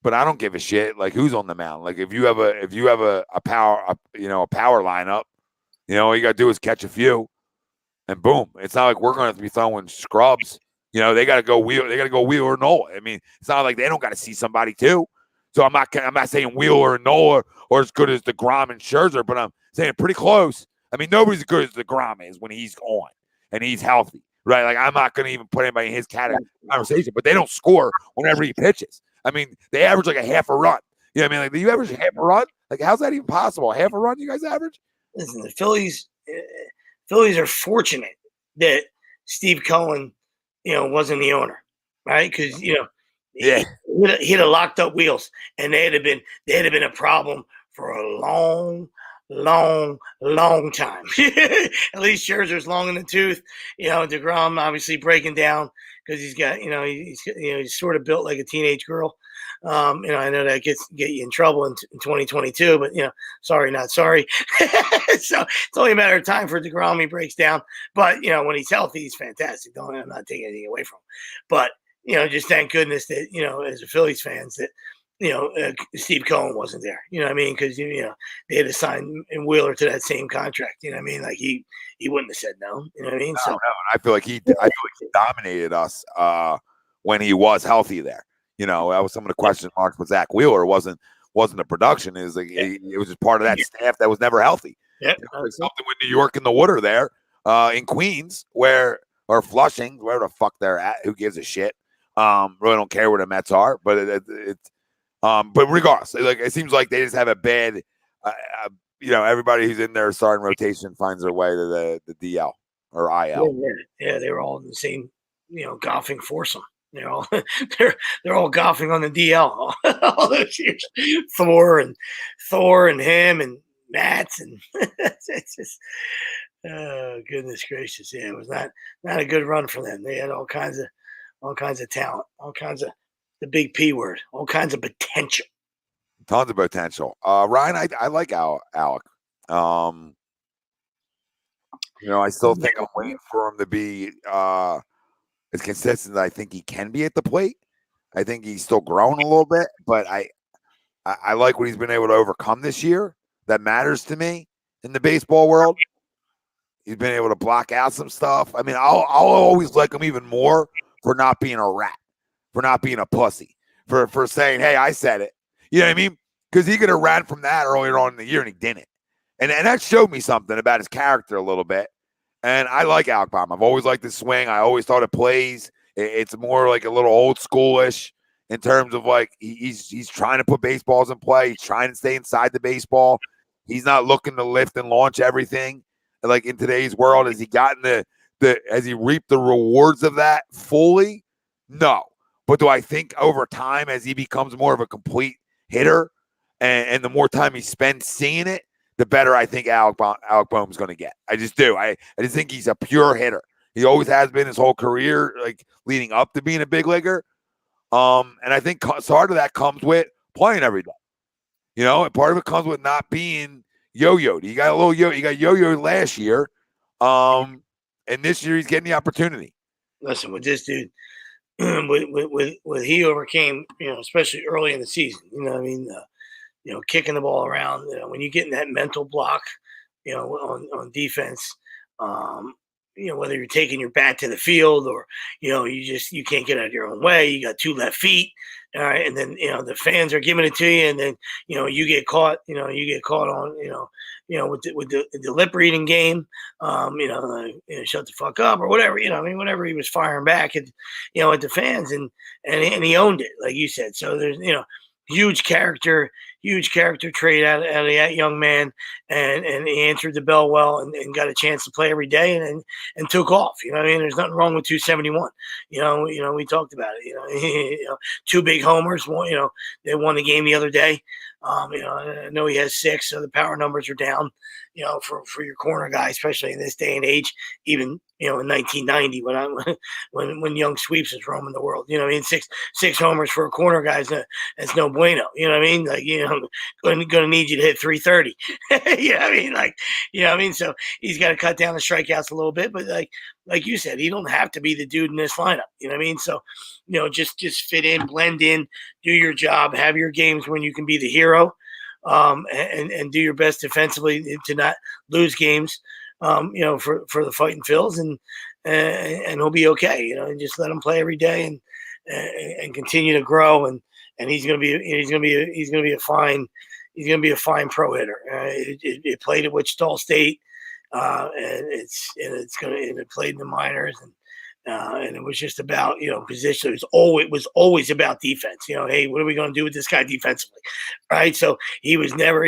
But I don't give a shit. Like, who's on the mound? Like, if you have a power lineup, all you got to do is catch a few, and boom. It's not like we're going to be throwing scrubs. They got to go Wheeler. They got to go Wheeler or Nola. I mean, it's not like they don't got to see somebody too. So I'm not saying Wheeler or Nola or as good as DeGrom and Scherzer, but I'm saying pretty close. I mean, nobody's as good as DeGrom is when he's on and he's healthy, right? Like, I'm not going to even put anybody in his conversation, but they don't score whenever he pitches. I mean, they average like a half a run. You know what I mean? Like, do you average half a run? Like, how's that even possible? Half a run you guys average? Listen, the Phillies are fortunate that Steve Cohen, wasn't the owner, right? Because Yeah. he'd have locked up wheels, and they'd have been a problem for a long time. At least Scherzer's long in the tooth. DeGrom obviously breaking down because he's got, he's sort of built like a teenage girl. I know that get you in trouble in 2022, but sorry, not sorry. So it's only a matter of time for DeGrom. He breaks down, but when he's healthy, he's fantastic. I'm not taking anything away from him, but just thank goodness that as a Phillies fans that Steve Cohen wasn't there. You know what I mean? Because they had to sign Wheeler to that same contract. You know what I mean? Like he wouldn't have said no. You know what I mean? No. I feel like he dominated us when he was healthy there. That was some of the question marks with Zach Wheeler. Wasn't the production. Is like it was just part of that staff that was never healthy. Yeah, something with New York and the Water there in Queens or Flushing, wherever the fuck they're at. Who gives a shit? Really don't care where the Mets are, but it's but regardless, like it seems like they just have a bad. Everybody who's in their starting rotation finds their way to the DL or IL. Yeah, they were all in the same golfing foursome. They're all golfing on the DL all those years. Thor and him and Mats and it's just goodness gracious. Yeah, it was not a good run for them. They had all kinds of talent, all kinds of the big P word, all kinds of potential. Tons of potential. Ryan, I like Alec. I still think I'm waiting for him to be as consistent as I think he can be at the plate. I think he's still growing a little bit, but I like what he's been able to overcome this year. That matters to me in the baseball world. He's been able to block out some stuff. I mean, I'll always like him even more for not being a rat, for not being a pussy, for saying, hey, I said it. You know what I mean? Because he could have ran from that earlier on in the year, and he didn't. And that showed me something about his character a little bit. And I like Alec Bohm. I've always liked his swing. I always thought it plays. It's more like a little old schoolish in terms of like he's trying to put baseballs in play. He's trying to stay inside the baseball. He's not looking to lift and launch everything. Like in today's world, has he gotten has he reaped the rewards of that fully? No. But do I think over time, as he becomes more of a complete hitter and the more time he spends seeing it, the better I think Alec Bohm's going to get. I just do. I just think he's a pure hitter. He always has been his whole career, like leading up to being a big leaguer. And I think part of that comes with playing every day. And part of it comes with not being yo-yoed. He got a little he got yo-yoed last year. And this year he's getting the opportunity. Listen, with this dude, with he overcame, especially early in the season, kicking the ball around, when you get in that mental block, on defense, whether you're taking your bat to the field or, you can't get out of your own way. You got two left feet. All right. And then, the fans are giving it to you. And then, you get caught on, with the lip reading game, shut the fuck up or whatever, whatever he was firing back at the fans and he owned it, like you said. So there's, huge character trait out of that young man, and he answered the bell well and got a chance to play every day and took off. There's nothing wrong with 271. We talked about it. Two big homers. They won the game the other day. I know he has 6, so the power numbers are down. For your corner guy, especially in this day and age, even in 1990 when Young Sweeps was roaming the world. 6 homers for a corner guy that's no bueno. Like going to need you to hit 330. So he's got to cut down the strikeouts a little bit, but like you said, he don't have to be the dude in this lineup. So just fit in, blend in, do your job, have your games when you can be the hero. And do your best defensively to not lose games, for the fighting Phils, and he'll be okay. And just let him play every day and continue to grow. And he's gonna be a fine pro hitter. It played at Wichita State. and it played in the minors, and it was just about position. It was always about defense. Hey, what are we going to do with this guy defensively, right? So he was never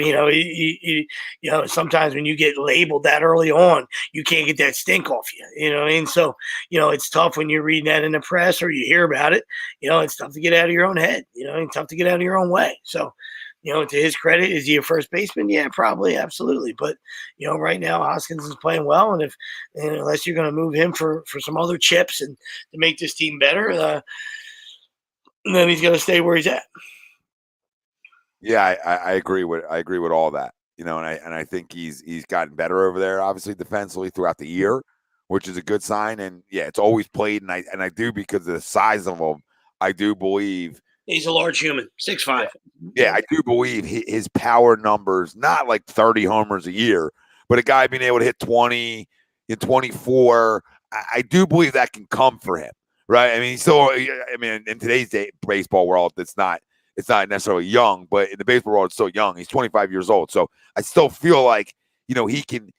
sometimes when you get labeled that early on, you can't get that stink off you. And so it's tough when you're reading that in the press or you hear about it. It's tough to get out of your own head. And tough to get out of your own way. So. To his credit, is he a first baseman? Yeah, probably, absolutely. But right now Hoskins is playing well, and unless you're going to move him for some other chips and to make this team better, then he's going to stay where he's at. Yeah, I agree with all that. And I think he's gotten better over there, obviously defensively throughout the year, which is a good sign. And yeah, it's always played, and I do, because of the size of him, I do believe. He's a large human, 6'5". Yeah, I do believe his power numbers, not like 30 homers a year, but a guy being able to hit 20 in 24, I do believe that can come for him, right? I mean, in today's baseball world, it's not necessarily young, but in the baseball world, it's still young. He's 25 years old, so I still feel like he can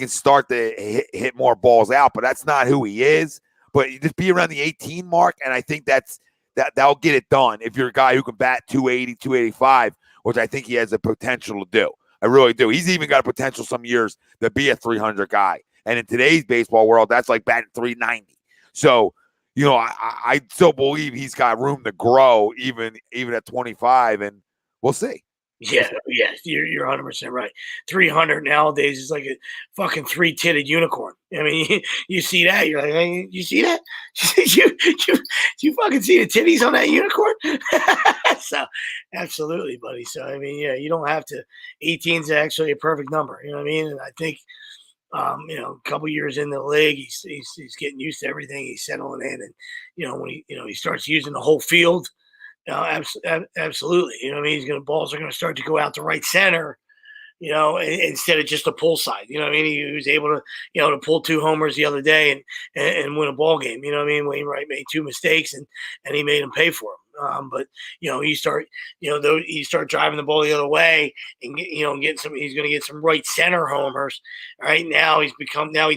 start to hit more balls out, but that's not who he is. But you just be around the 18 mark, and I think that'll get it done if you're a guy who can bat 280, 285, which I think he has the potential to do. I really do. He's even got a potential some years to be a 300 guy. And in today's baseball world, that's like batting 390. So, I still believe he's got room to grow even at 25, and we'll see. Yeah, you're 100% right. 300 nowadays is like a fucking 3-titted unicorn. I mean, you see that, you're like, hey, you see that? you fucking see the titties on that unicorn? So, absolutely, buddy. So, I mean, yeah, you don't have to. 18 is actually a perfect number. You know what I mean? And I think, a couple years in the league, he's getting used to everything. He's settling in, and when he starts using the whole field. Absolutely. Balls are going to start to go out to right center, instead of just a pull side. He was able to pull 2 homers the other day and win a ball game. Wainwright made 2 mistakes and he made him pay for them. But you start driving the ball the other way and getting some. He's going to get some right center homers. Right now, he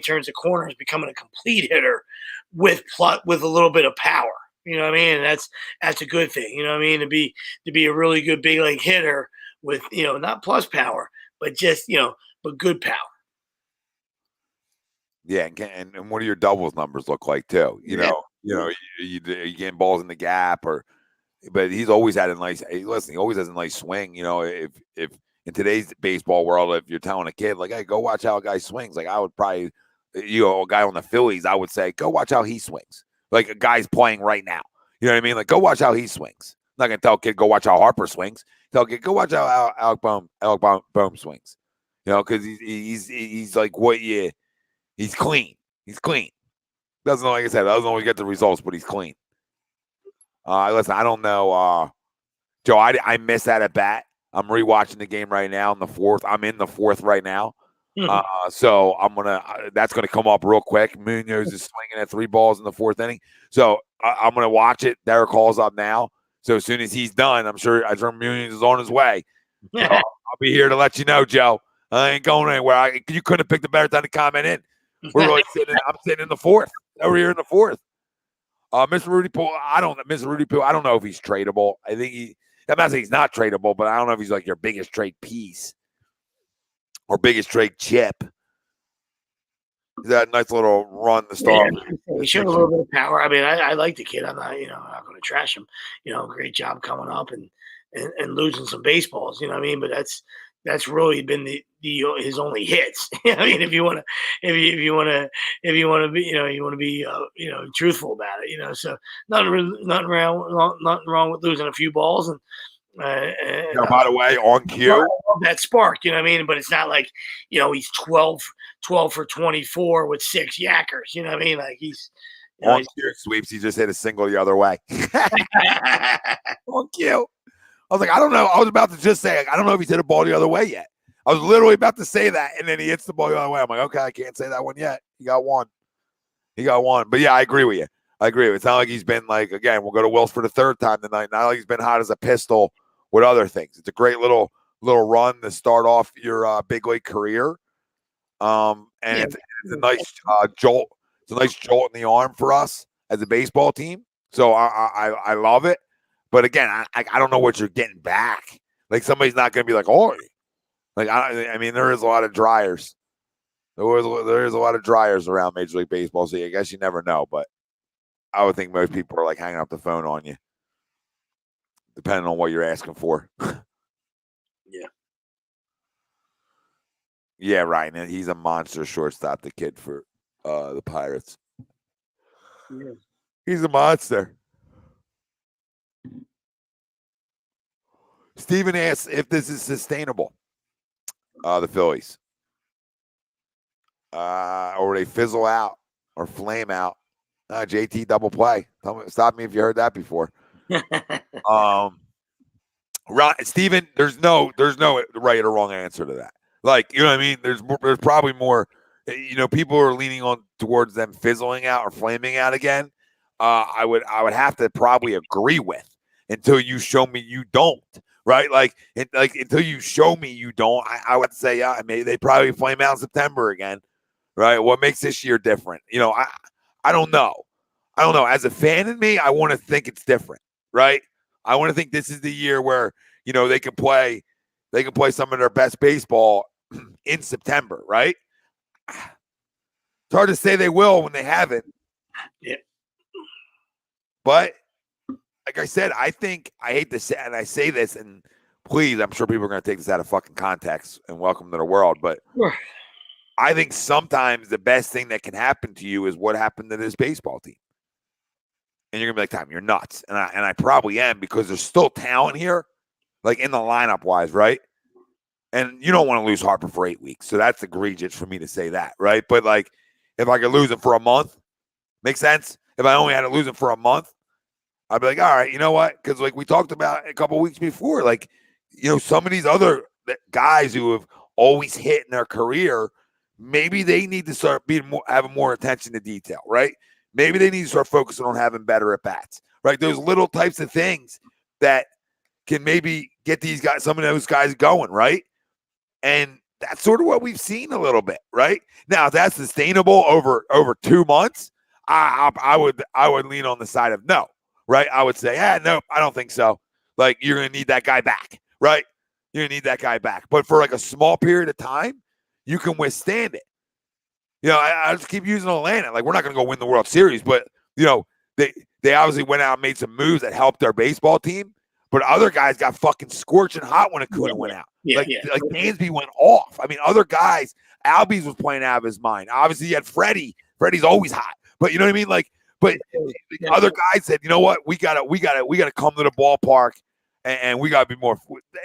turns the corner. He's becoming a complete hitter with a little bit of power. And that's a good thing. To be a really good big league hitter with not plus power, but just but good power. Yeah, and what do your doubles numbers look like too? You getting balls in the gap, but he's always had a nice. Listen, he always has a nice swing. If in today's baseball world, if you're telling a kid like, "Hey, go watch how a guy swings," like I would probably, a guy on the Phillies, I would say, "Go watch how he swings." Like a guy's playing right now. You know what I mean? Like, go watch how he swings. I'm not going to tell a kid, go watch how Harper swings. Tell a kid, go watch how Alec Bohm swings. Because he's like he's clean. He's clean. Doesn't know, like I said, doesn't always get the results, but he's clean. Listen, I don't know. Joe, I missed that at bat. I'm rewatching the game right now in the 4th. I'm in the 4th right now. So that's going to come up real quick. Munoz is swinging at 3 balls in the 4th inning. So I'm going to watch it. Derek calls up now. So as soon as he's done, I'm sure Munoz is on his way. So I'll be here to let you know, Joe. I ain't going anywhere. You couldn't have picked a better time to comment in. We're really I'm sitting in the 4th. Over here in the 4th. Mr. Rudy Poole, I don't know if he's tradable. I think I'm not saying he's not tradable, but I don't know if he's like your biggest trade piece. Or biggest trade chip. That nice little run to start. He showed a little bit of power. I mean, I like the kid. I'm not going to trash him. Great job coming up and losing some baseballs. You know what I mean? But that's really been his only hits. I mean, if you want to be truthful about it. So nothing wrong with losing a few balls and. By the way, on cue, that spark, you know what I mean? But it's not like, he's 12 for 24 with 6 yackers, you know what I mean? Like he's on cue sweeps. He just hit a single the other way. On cue. I was like, I don't know. I was about to just say, I don't know if he's hit a ball the other way yet. I was literally about to say that, and then he hits the ball the other way. I'm like, okay, I can't say that one yet. He got one. But yeah, I agree with you. It's not like he's been like, again, we'll go to Wills for the 3rd time tonight. Not like he's been hot as a pistol with other things. It's a great little run to start off your big league career. And it's a nice jolt. It's a nice jolt in the arm for us as a baseball team. So I love it. But again, I don't know what you're getting back. Like somebody's not going to be like, oh, like I mean, there is a lot of dryers. There is a lot of dryers around Major League Baseball. So I guess you never know. But I would think most people are like hanging up the phone on you, depending on what you're asking for. Yeah. Yeah, right. And he's a monster shortstop, the kid for the Pirates. Yeah. He's a monster. Steven asks if this is sustainable, the Phillies. Or they fizzle out or flame out. JT double play. Stop me if you heard that before. Right, Steven, there's no right or wrong answer to that. Like, you know what I mean? There's probably more, people are leaning on towards them fizzling out or flaming out again. I would have to probably agree with until you show me you don't. Right, like until you show me you don't, I would say maybe they probably flame out in September again. Right, what makes this year different? I don't know. As a fan in me, I want to think it's different. Right, I want to think this is the year where they can play some of their best baseball in September. Right, it's hard to say they will when they haven't. Yeah, but. Like I said, I hate to say, and I say this, and please, I'm sure people are going to take this out of fucking context and welcome to the world, but I think sometimes the best thing that can happen to you is what happened to this baseball team. And you're going to be like, Tom, you're nuts. And I probably am, because there's still talent here, like in the lineup wise, right? And you don't want to lose Harper for 8 weeks. So that's egregious for me to say that, right? But like, if I could lose him for a month, makes sense? If I only had to lose him for a month, I'd be like, all right, you know what? Because like we talked about a couple of weeks before, like, some of these other guys who have always hit in their career, maybe they need to start having more attention to detail, right? Maybe they need to start focusing on having better at bats, right? Those little types of things that can maybe get some of those guys going, right? And that's sort of what we've seen a little bit, right? Now, if that's sustainable over 2 months, I would lean on the side of no. Right, I would say, no, I don't think so. Like, you're going to need that guy back, right? You're going to need that guy back. But for like a small period of time, you can withstand it. I just keep using Atlanta. Like, we're not going to go win the World Series, but, they obviously went out and made some moves that helped their baseball team. But other guys got fucking scorching hot when Acuna went out. Like Dansby went off. I mean, other guys, Albies was playing out of his mind. Obviously, you had Freddie. Freddie's always hot. But you know what I mean? Like, but other guys said, you know what, we gotta come to the ballpark, and we gotta be more.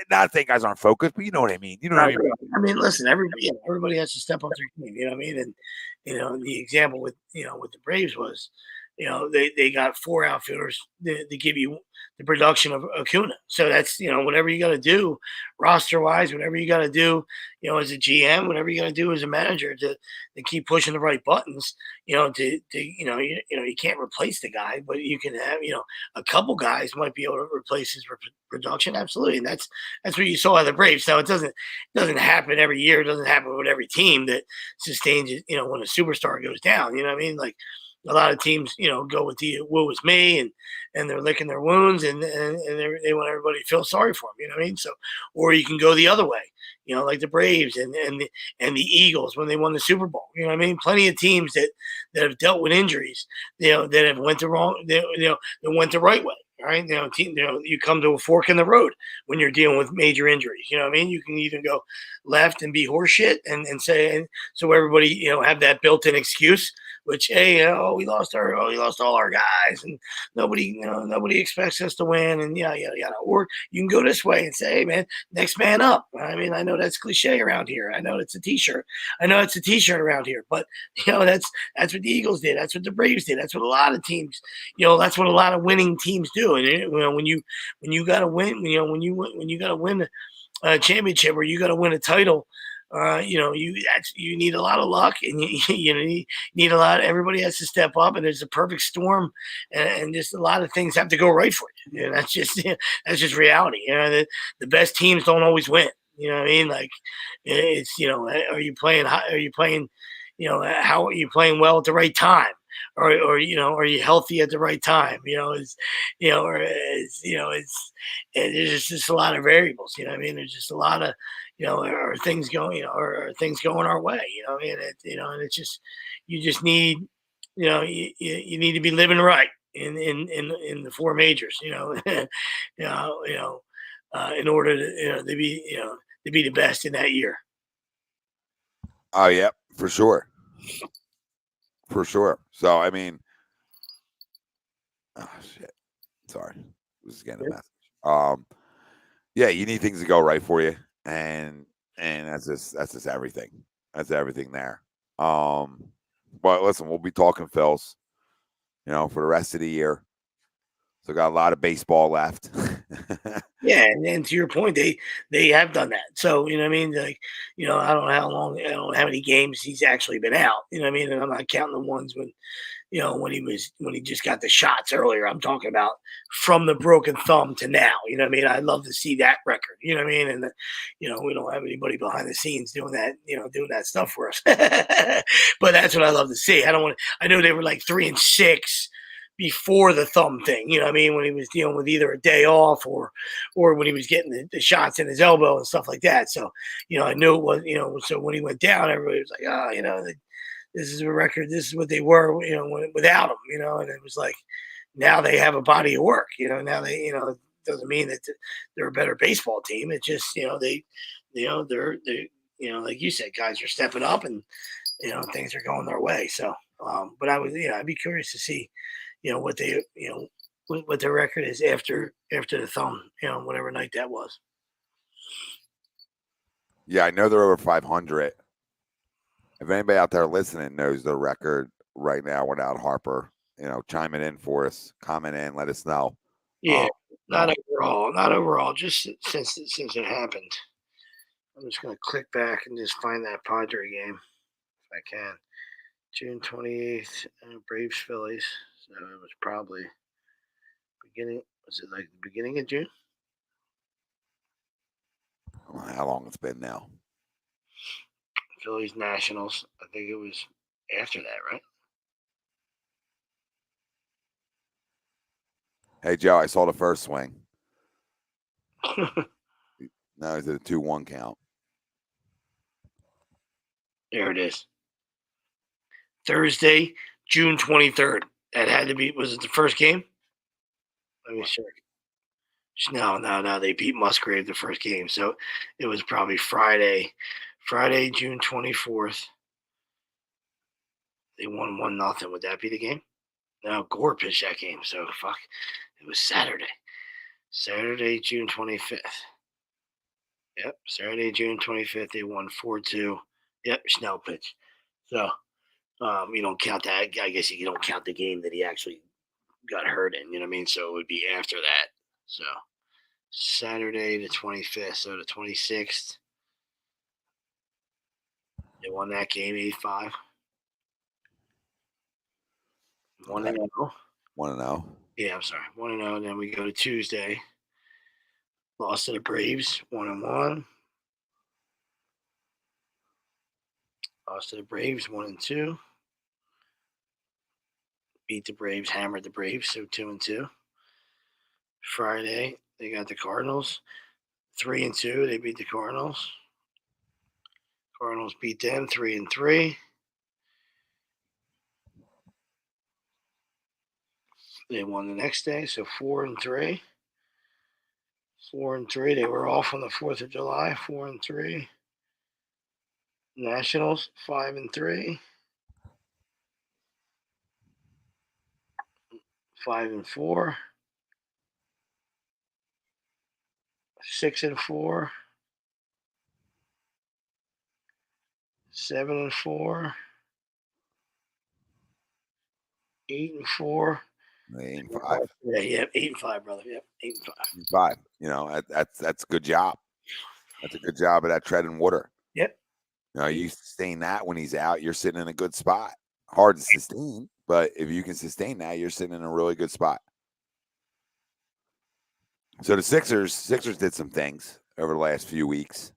Not saying guys aren't focused, but you know what I mean. You know what I mean? I mean, listen, everybody has to step up their game. You know what I mean? And the example with with the Braves was, they got 4 outfielders to give you the production of Acuna. So that's, whatever you got to do roster wise, whatever you got to do, as a GM, whatever you got to do as a manager to keep pushing the right buttons, you can't replace the guy, but you can have, a couple guys might be able to replace his production. Absolutely. And that's what you saw at the Braves. So it doesn't happen every year. It doesn't happen with every team that sustains it, when a superstar goes down, you know what I mean? Like, a lot of teams, go with the woe is me, and they're licking their wounds, and they want everybody to feel sorry for them. You know what I mean? So, or you can go the other way, like the Braves and the Eagles when they won the Super Bowl. You know what I mean? Plenty of teams that have dealt with injuries, that have went the went the right way. All right, you come to a fork in the road when you're dealing with major injuries. You know what I mean? You can even go left and be horseshit and say, and so everybody, have that built-in excuse, which, hey, we lost all our guys, and nobody expects us to win, and yeah. Or you can go this way and say, hey, man, next man up. I mean, I know that's cliche around here. I know it's a T-shirt. I know it's a T-shirt around here, but that's what the Eagles did. That's what the Braves did. That's what a lot of teams, that's what a lot of winning teams do. And when you got to win, when you got to win a championship, or you got to win a title, you need a lot of luck, and you need a lot. Everybody has to step up, and there's a perfect storm, and just a lot of things have to go right for you. That's just reality. The best teams don't always win. You know what I mean? Like it's are you playing? Are you playing? How are you playing well at the right time? Or are you healthy at the right time? Or there's just a lot of variables. You know what I mean? There's just a lot of are things going, are things going our way? And it's just you just need you need to be living right in the four majors. In order to be the best in that year. Oh yeah, for sure. For sure. So I mean, oh shit. Sorry. This is getting a message. Yeah, you need things to go right for you. And that's just everything. That's everything there. But listen, we'll be talking Phils, for the rest of the year. So got a lot of baseball left. Yeah, and to your point, they have done that. So you know what I mean. Like I don't know how long, I don't know how many games he's actually been out. You know what I mean. And I'm not counting the ones when when he just got the shots earlier. I'm talking about from the broken thumb to now. You know what I mean. I'd love to see that record. You know what I mean. And we don't have anybody behind the scenes doing that. Doing that stuff for us. But that's what I love to see. I know they were like 3-6 before the thumb thing, you know what I mean, when he was dealing with either a day off or when he was getting the shots in his elbow and stuff like that. So, I knew it was, so when he went down, everybody was like, oh, this is a record. This is what they were, without him, and it was like, now they have a body of work, now they, it doesn't mean that they're a better baseball team. It's just, they're, like you said, guys are stepping up and, things are going their way. So, but I'd be curious to see, what they what their record is after the thumb, whatever night that was. Yeah, I know they're over 500. If anybody out there listening knows their record right now without Harper, chime it in for us, comment in, let us know. Yeah, not overall, just since it happened. I'm just gonna click back and just find that Padre game if I can. June 28th, Braves Phillies. So it was probably beginning. Was it like the beginning of June? I don't know how long it's been now. Phillies Nationals. I think it was after that, right? Hey Joe, I saw the first swing. No, is it a 2-1 count? There it is. Thursday, June 23rd. That had to be. Was it the first game? Let me check. No. They beat Musgrave the first game, so it was probably Friday, June 24th. They won 1-0. Would that be the game? No, Gore pitched that game, so fuck. It was Saturday, June 25th. Yep, Saturday, June 25th. They won 4-2. Yep, Snell pitch. So you don't count that. I guess you don't count the game that he actually got hurt in. You know what I mean? So it would be after that. So Saturday the 25th. So the 26th. They won that game 8-5. 1-0. 1-0. Yeah, I'm sorry. 1-0. And then we go to Tuesday. Lost to the Braves. 1-1. Lost to the Braves. 1-2. Beat the Braves. Hammered the Braves. So 2-2. Friday they got the Cardinals. 3-2. They beat the Cardinals. Cardinals beat them 3-3. They won the next day, so 4-3. 4-3. They were off on the 4th of July. 4-3. Nationals 5-3. 5-4. 6-4. 7-4. 8-4. 8-5. Yeah, 8-5, brother. Yep, 8-5. 5. That's a good job. That's a good job of that treading water. Yep. You sustain that when he's out, you're sitting in a good spot. Hard to sustain, but if you can sustain that, you're sitting in a really good spot. So the Sixers did some things over the last few weeks.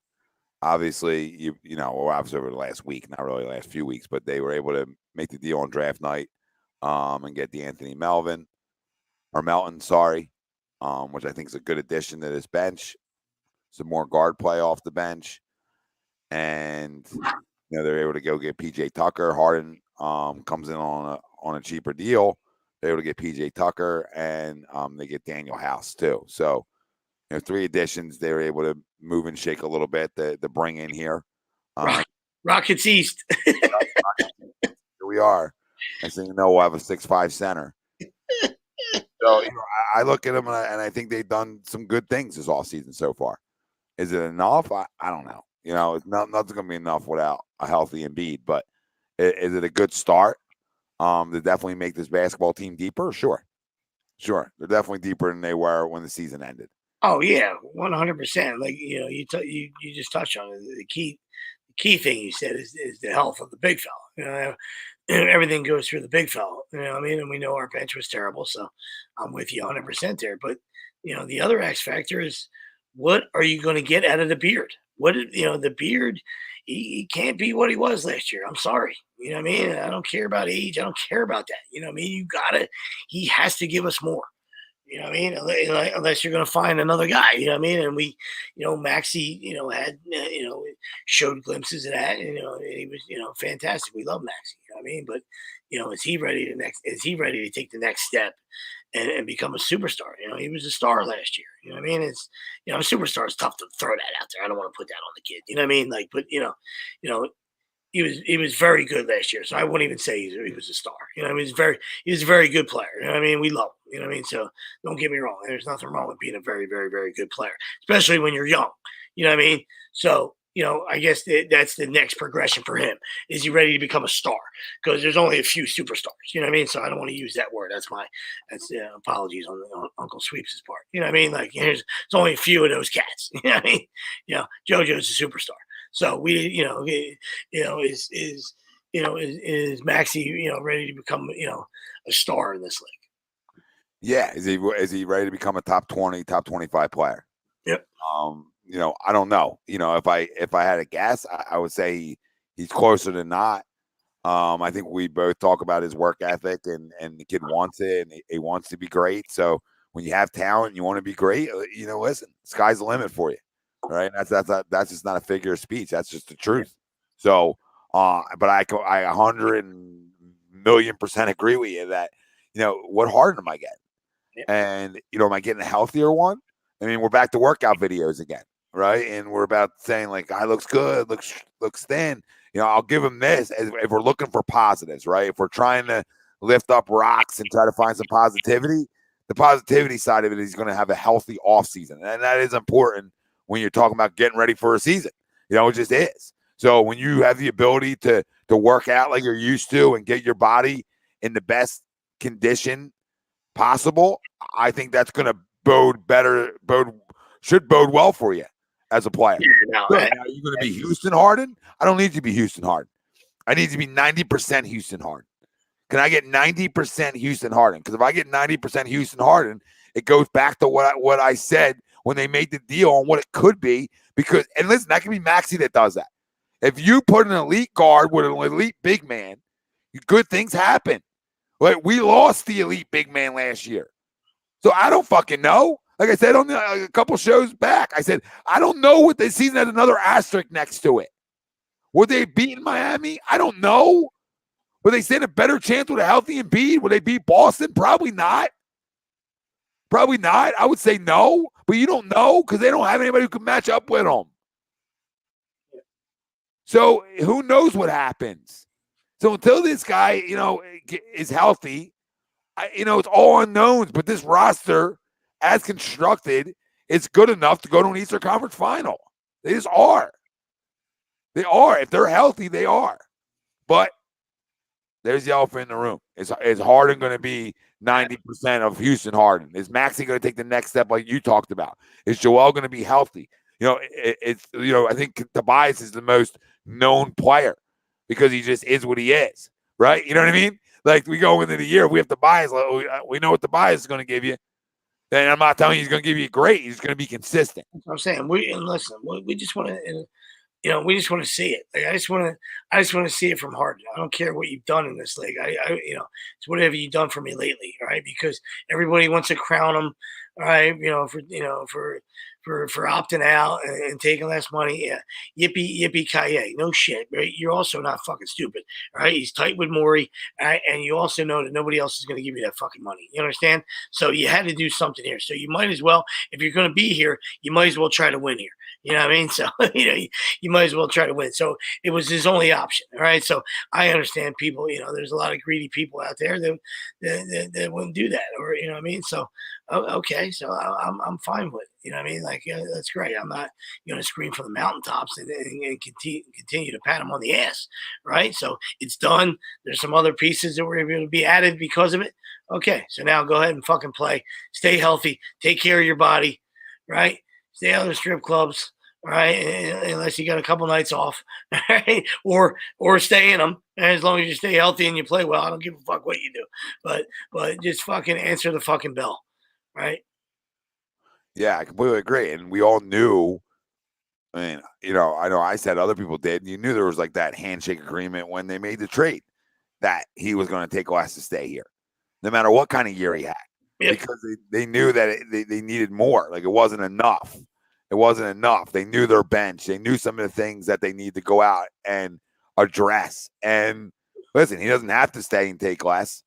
Obviously, obviously over the last week, not really the last few weeks, but they were able to make the deal on draft night and get Melton, which I think is a good addition to this bench. Some more guard play off the bench. And they're able to go get PJ Tucker. Harden comes in on a cheaper deal. They're able to get PJ Tucker, and they get Daniel House too. So, 3 additions they were able to move and shake a little bit to bring in here. Rockets East. Here we are. Next thing you know, we'll have a 6'5" center. So I look at them and I think they've done some good things this offseason so far. Is it enough? I don't know. It's nothing's going to be enough without a healthy Embiid, but is it a good start to definitely make this basketball team deeper? Sure. They're definitely deeper than they were when the season ended. Oh yeah, 100%. Like you just touched on it. The key thing you said is the health of the big fella. Everything goes through the big fella. And we know our bench was terrible, so I'm with you 100% there. But the other X factor is, what are you going to get out of the beard? The beard, he can't be what he was last year. I'm sorry. I don't care about age. I don't care about that. He has to give us more. Unless you're going to find another guy, and we, Maxey, had, showed glimpses of that, and he was, fantastic. We love Maxey, but, is he ready to take the next step and become a superstar? He was a star last year, it's, a superstar is tough to throw that out there. I don't want to put that on the kid, but, he was very good last year, so I wouldn't even say he was a star. He was a very good player. We love him. So don't get me wrong. There's nothing wrong with being a very, very, very good player, especially when you're young. So I guess that's the next progression for him. Is he ready to become a star? Because there's only a few superstars. So I don't want to use that word. That's apologies on Uncle Sweeps' part. There's only a few of those cats. JoJo's a superstar. So we, is Maxey, ready to become, a star in this league? Yeah. Is he ready to become a top 20, top 25 player? Yep. I don't know. If I had a guess, I would say he's closer than not. I think we both talk about his work ethic, and the kid wants it, and he wants to be great. So when you have talent and you want to be great, listen, sky's the limit for you. Right. That's just not a figure of speech. That's just the truth. So, but I 100,000,000% agree with you that, what Harden am I getting? Yeah. And, am I getting a healthier one? I mean, we're back to workout videos again. Right. And we're about saying like, guy looks good, looks thin. I'll give him this if we're looking for positives, right? If we're trying to lift up rocks and try to find some positivity, the positivity side of it is going to have a healthy offseason. And that is important when you're talking about getting ready for a season. It just is. So when you have the ability to work out like you're used to and get your body in the best condition possible, I think that's going to should bode well for you as a player. Yeah, now, are you going to be Houston Harden? I don't need to be Houston Harden. I need to be 90% Houston Harden. Can I get 90% Houston Harden? Because if I get 90% Houston Harden, it goes back to what I said when they made the deal on what it could be. And listen, that can be Maxey that does that. If you put an elite guard with an elite big man, good things happen. Like we lost the elite big man last year. So I don't fucking know. Like I said on a couple shows back, I said, I don't know what this season has another asterisk next to it. Would they beat Miami? I don't know. Would they stand a better chance with a healthy Embiid? Would they beat Boston? Probably not. Probably not. I would say no, but you don't know because they don't have anybody who can match up with them. So who knows what happens? So until this guy, is healthy, it's all unknowns. But this roster, as constructed, it's good enough to go to an Eastern Conference final. They just are. They are. If they're healthy, they are. But there's the elephant in the room. Is Harden going to be 90% of Houston Harden? Is Maxey going to take the next step like you talked about? Is Joel going to be healthy? I think Tobias is the most known player because he just is what he is, right? You know what I mean? Like we go into the year, we have Tobias. We know what Tobias is going to give you. And I'm not telling you he's going to give you great. He's going to be consistent. I'm saying we just want to, we just want to see it. Like, I just want to see it from Harden. I don't care what you've done in this league. It's whatever you've done for me lately, all right? Because everybody wants to crown him, all right? For opting out and taking less money. Yeah, yippee ki no shit. Right? You're also not fucking stupid, all right? He's tight with Morey, all right? And you also know that nobody else is going to give you that fucking money. You understand? So you had to do something here. So you might as well, if you're going to be here, you might as well try to win here. You know what I mean? So you might as well try to win. So it was his only option. All right. So I understand people. There's a lot of greedy people out there that wouldn't do that, or what I mean. So okay, so I'm fine with it. You know what I mean? Like, that's great. I'm not going to scream from the mountaintops and continue to pat him on the ass, right? So it's done. There's some other pieces that were able to be added because of it. Okay, so now go ahead and fucking play. Stay healthy. Take care of your body, right? Stay out of the strip clubs, right? Unless you got a couple nights off, right? Or stay in them. And as long as you stay healthy and you play well, I don't give a fuck what you do. But just fucking answer the fucking bell, right? Yeah, I completely agree. And we all knew, I mean, I know I said other people did, and you knew there was like that handshake agreement when they made the trade that he was going to take less to stay here, no matter what kind of year he had, because they knew that they needed more. Like, it wasn't enough. It wasn't enough. They knew their bench. They knew some of the things that they need to go out and address. And listen, he doesn't have to stay and take less.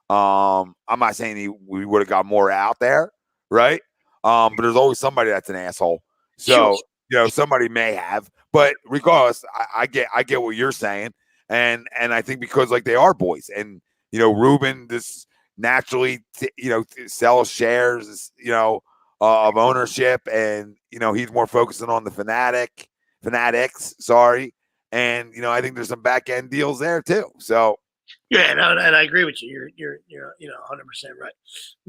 I'm not saying we would have got more out there, right? But there's always somebody that's an asshole. So, somebody may have, but regardless, I get what you're saying. And I think because like they are boys, and, Ruben just naturally, sells shares, of ownership, and, he's more focusing on the fanatics, sorry. And, I think there's some back end deals there too. So, yeah, and I agree with you. You're 100% right.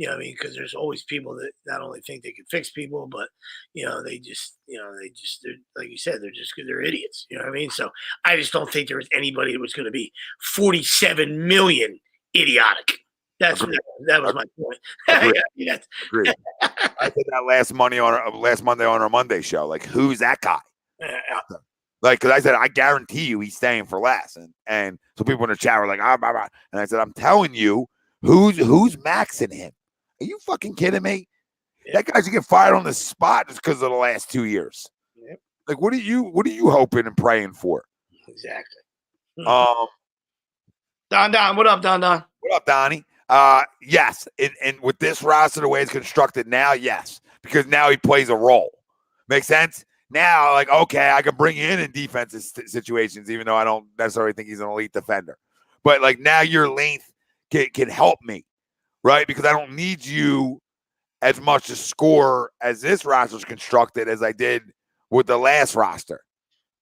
I mean, because there's always people that not only think they can fix people, but they just they're, like you said, they're idiots. You know what I mean? So I just don't think there was anybody that was going to be 47 million idiotic. That was my point. Agreed. I said that last Monday on our Monday show. Like, who's that guy? Like, because I said, I guarantee you he's staying for less. And so people in the chat were like, blah, blah. And I said, I'm telling you, who's maxing him? Are you fucking kidding me? Yep. That guy should get fired on the spot just because of the last 2 years. Yep. Like, what are you hoping and praying for? Exactly. Don, what up, Don? What up, Donnie? Yes. And with this roster, the way it's constructed now, yes. Because now he plays a role. Make sense? Now, like, okay, I can bring you in defensive situations, even though I don't necessarily think he's an elite defender. But, like, now your length can help me, right? Because I don't need you as much to score as this roster's constructed as I did with the last roster,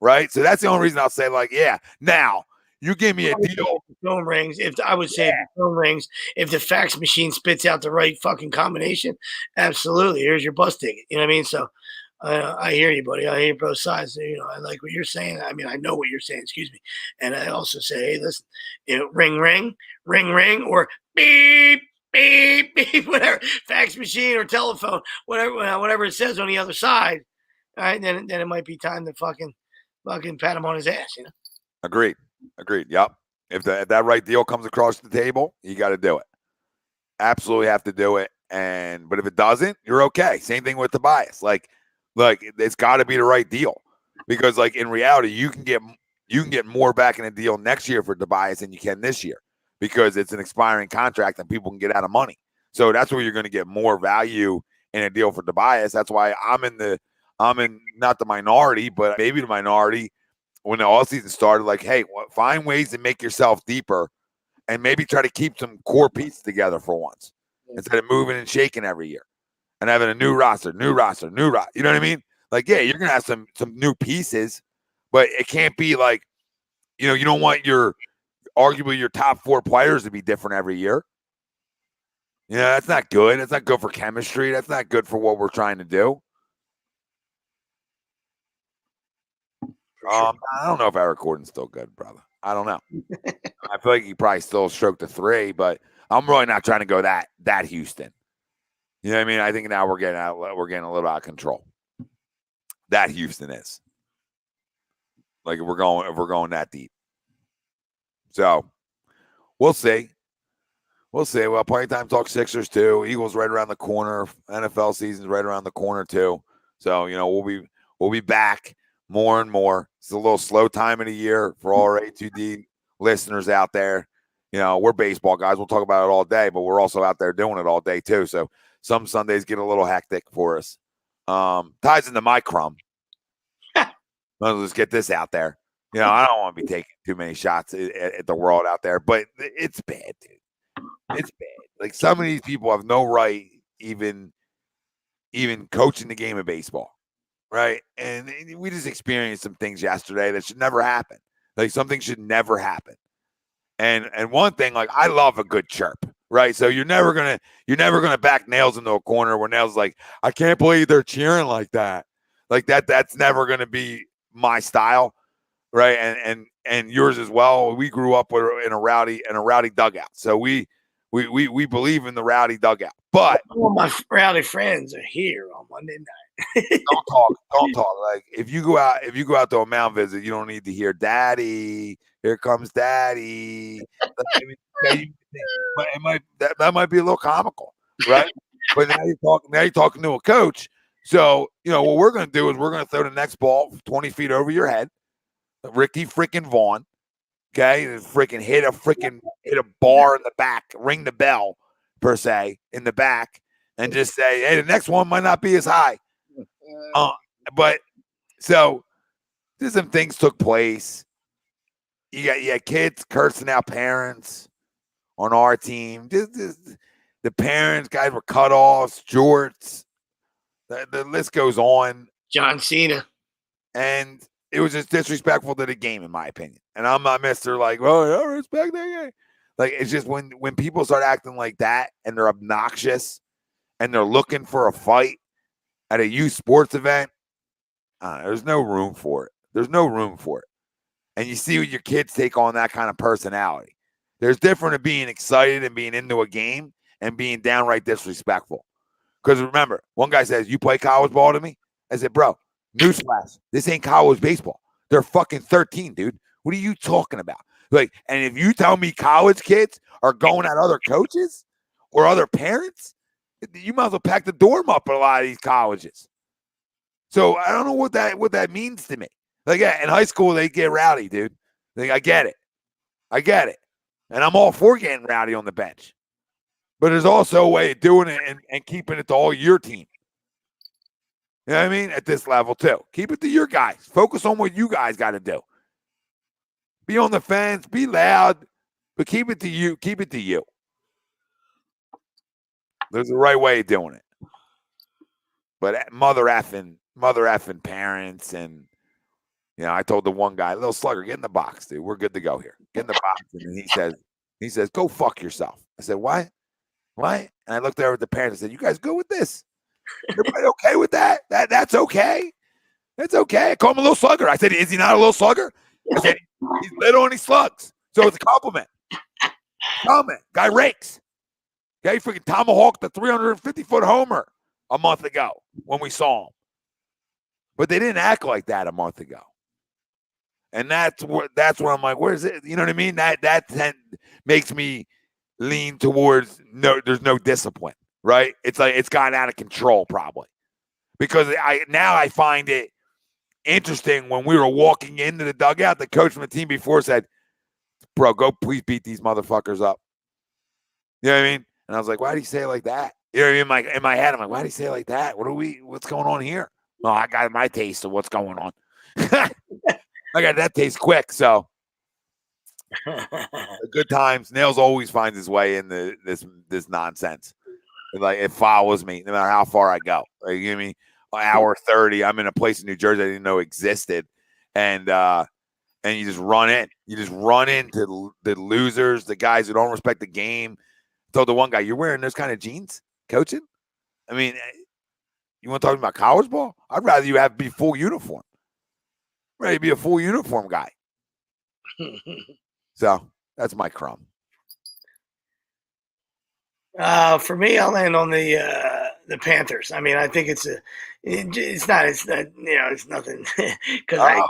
right? So that's the only reason I'll say, like, yeah, now you give me a deal. Phone rings. If the phone rings, if the fax machine spits out the right fucking combination, absolutely. Here's your bus ticket. You know what I mean? So I hear you, buddy. I hear both sides. I like what you're saying. I mean, I know what you're saying. Excuse me. And I also say, hey, listen, ring, ring, ring, ring, or beep, beep, beep, whatever, fax machine or telephone, whatever it says on the other side. All right, then it might be time to fucking pat him on his ass. Agreed. Yep. If that right deal comes across the table, you got to do it. Absolutely have to do it. But if it doesn't, you're okay. Same thing with Tobias. Like it's got to be the right deal, because like in reality, you can get more back in a deal next year for Tobias than you can this year, because it's an expiring contract and people can get out of money. So that's where you're going to get more value in a deal for Tobias. That's why I'm in not the minority, but maybe the minority when the offseason started. Like, hey, find ways to make yourself deeper and maybe try to keep some core pieces together for once instead of moving and shaking every year and having a new roster. You know what I mean? Like, yeah, you're going to have some new pieces, but it can't be like, you don't want arguably your top 4 players to be different every year. That's not good. That's not good for chemistry. That's not good for what we're trying to do. Sure. I don't know if Eric Gordon's still good, brother. I don't know. I feel like he probably still stroked the 3, but I'm really not trying to go that Houston. You know what I mean? I think now we're getting a little out of control. That Houston is. Like if we're going that deep. So we'll see. We'll see. Well, plenty of time to talk Sixers too. Eagles right around the corner. NFL season's right around the corner too. So we'll be back more and more. It's a little slow time of the year for all our A2D listeners out there. We're baseball guys. We'll talk about it all day, but we're also out there doing it all day too. So some Sundays get a little hectic for us. Ties into my crumb. Let's get this out there. I don't want to be taking too many shots at the world out there, but it's bad, dude. It's bad. Like some of these people have no right even coaching the game of baseball, right? And we just experienced some things yesterday that should never happen. Like something should never happen. And one thing, like I love a good chirp, right? So you're never gonna back Nails into a corner where Nails is like, I can't believe they're cheering like that. Like that's never gonna be my style, right? And yours as well. We grew up in a rowdy dugout, so we believe in the rowdy dugout. But all my rowdy friends are here on Monday night. don't talk. Like if you go out to a mound visit, you don't need to hear "Daddy, here comes Daddy." That might be a little comical, right? But now you're talking to a coach. So what we're going to do is we're going to throw the next ball 20 feet over your head, Ricky freaking Vaughn. Okay, and freaking hit a bar in the back, ring the bell per se in the back, and just say, hey, the next one might not be as high. But so some things took place. You got kids cursing out parents on our team. The parents, guys were cut off, jorts. The list goes on. John Cena. And it was just disrespectful to the game, in my opinion. And I'm not Mr. like, well, I don't respect that game. Like, it's just when people start acting like that and they're obnoxious and they're looking for a fight at a youth sports event, there's no room for it. There's no room for it. And you see when your kids take on that kind of personality. There's different of being excited and being into a game and being downright disrespectful. Because remember, one guy says, you play college ball to me? I said, bro, newsflash, this ain't college baseball. They're fucking 13, dude. What are you talking about? Like, and if you tell me college kids are going at other coaches or other parents, you might as well pack the dorm up at a lot of these colleges. So I don't know what that means to me. Like, in high school, they get rowdy, dude. Like, I get it. And I'm all for getting rowdy on the bench. But there's also a way of doing it and keeping it to all your team. You know what I mean? At this level, too. Keep it to your guys. Focus on what you guys got to do. Be on the fence. Be loud. But keep it to you. Keep it to you. There's a right way of doing it. But mother effing parents. And, I told the one guy, little slugger, get in the box, dude. We're good to go here. Get in the box. And he says, go fuck yourself. I said, what? What? And I looked over at the parents and said, you guys go with this? Everybody okay with that? That's okay. That's okay. I call him a little slugger. I said, is he not a little slugger? I said, he's little and he slugs. So it's a compliment. Guy rakes. Okay, freaking tomahawked the 350-foot homer a month ago when we saw him. But they didn't act like that a month ago. And that's where I'm like, where is it? You know what I mean? That makes me lean towards there's no discipline, right? It's like it's gotten out of control probably. Because I find it interesting when we were walking into the dugout, the coach from the team before said, bro, go please beat these motherfuckers up. You know what I mean? And I was like, why did he say it like that? You know what I mean? In my head, I'm like, why did he say it like that? What's going on here? Well, I got my taste of what's going on. I got that taste quick, so good times. Nails always finds his way in this nonsense. Like it follows me no matter how far I go. Like, you know what I mean? An hour 30, I'm in a place in New Jersey I didn't know existed, and you just run in. You just run into the losers, the guys who don't respect the game. I told the one guy, "You're wearing those kind of jeans, coaching? I mean, you want to talk about college ball? I'd rather you be full uniform. I'm ready to be a full uniform guy." So that's my crumb. For me, I'll land on the Panthers. I mean, I think it's nothing because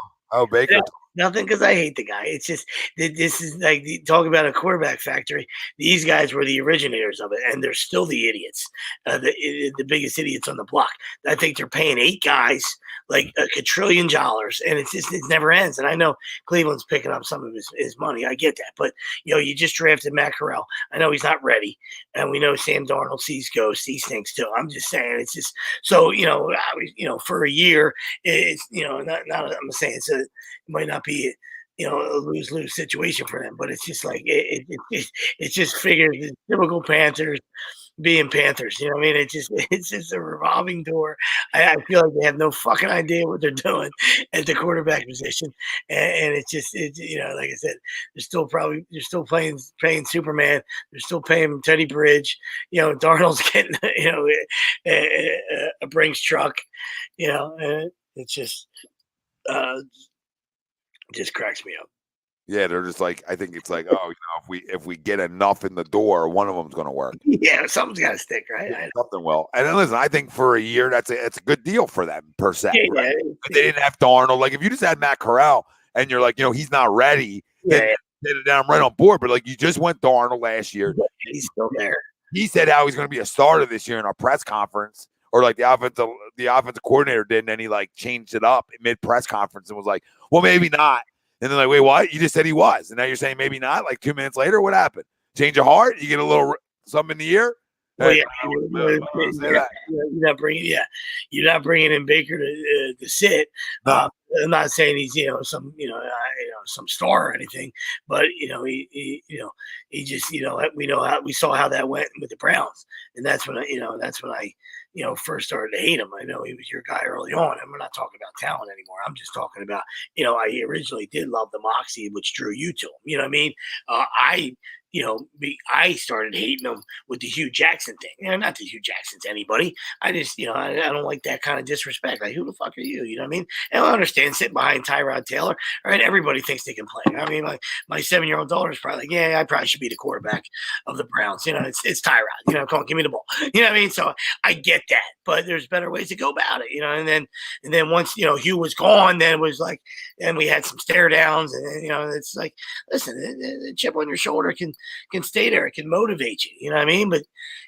Baker. Nothing because I hate the guy. It's just this is like talk about a quarterback factory. These guys were the originators of it, and they're still the idiots, the biggest idiots on the block. I think they're paying 8 guys like a quadrillion dollars, and it never ends. And I know Cleveland's picking up some of his money. I get that, but you just drafted Matt Corral. I know he's not ready, and we know Sam Darnold sees ghosts. He stinks too. I'm just saying it's just so for a year, it's I'm saying it might not be a lose-lose situation for them, but it's just like it just figures the typical Panthers being Panthers. You know what I mean? It's just a revolving door. I feel like they have no fucking idea what they're doing at the quarterback position, and like I said, they're still paying Superman. They're still paying Teddy Bridge. Darnold's getting a Brinks truck. It's just cracks me up. Yeah, they're just like, I think it's like, if we get enough in the door, one of them's going to work. Yeah, something's got to stick, right? Yeah, something will. And then listen, I think for a year, it's a good deal for them per se. Yeah, right? They didn't have Darnold. Like if you just had Matt Corral and you're like, he's not ready, then I'm right on board. But like you just went Darnold last year. He's still there. He said how he's going to be a starter this year in our press conference. Or like the offensive coordinator did, and then he like changed it up mid press conference and was like, well, maybe not. And then like, wait, what? You just said he was, and now you're saying maybe not. Like 2 minutes later, what happened? Change of heart? You get a little something in the ear? Well, you're not bringing in Baker to sit. No. I'm not saying he's some star or anything, but he just we saw how that went with the Browns, and that's when I first started to hate him. I know he was your guy early on, and we're not talking about talent anymore. I'm just talking about I originally did love the moxie, which drew you to him. You know what I mean? I started hating him with the Hugh Jackson thing. Not that Hugh Jackson's anybody. I just, I don't like that kind of disrespect. Like, who the fuck are you? You know what I mean? And I understand sitting behind Tyrod Taylor. All right, everybody thinks they can play. I mean, my 7-year-old daughter's probably like, yeah, I probably should be the quarterback of the Browns. It's Tyrod. Come on, give me the ball. You know what I mean? So I get that, but there's better ways to go about it. And then once Hugh was gone, then it was like, and we had some stare downs, and it's like, listen, the chip on your shoulder can stay there. It can motivate you. You know what I mean? But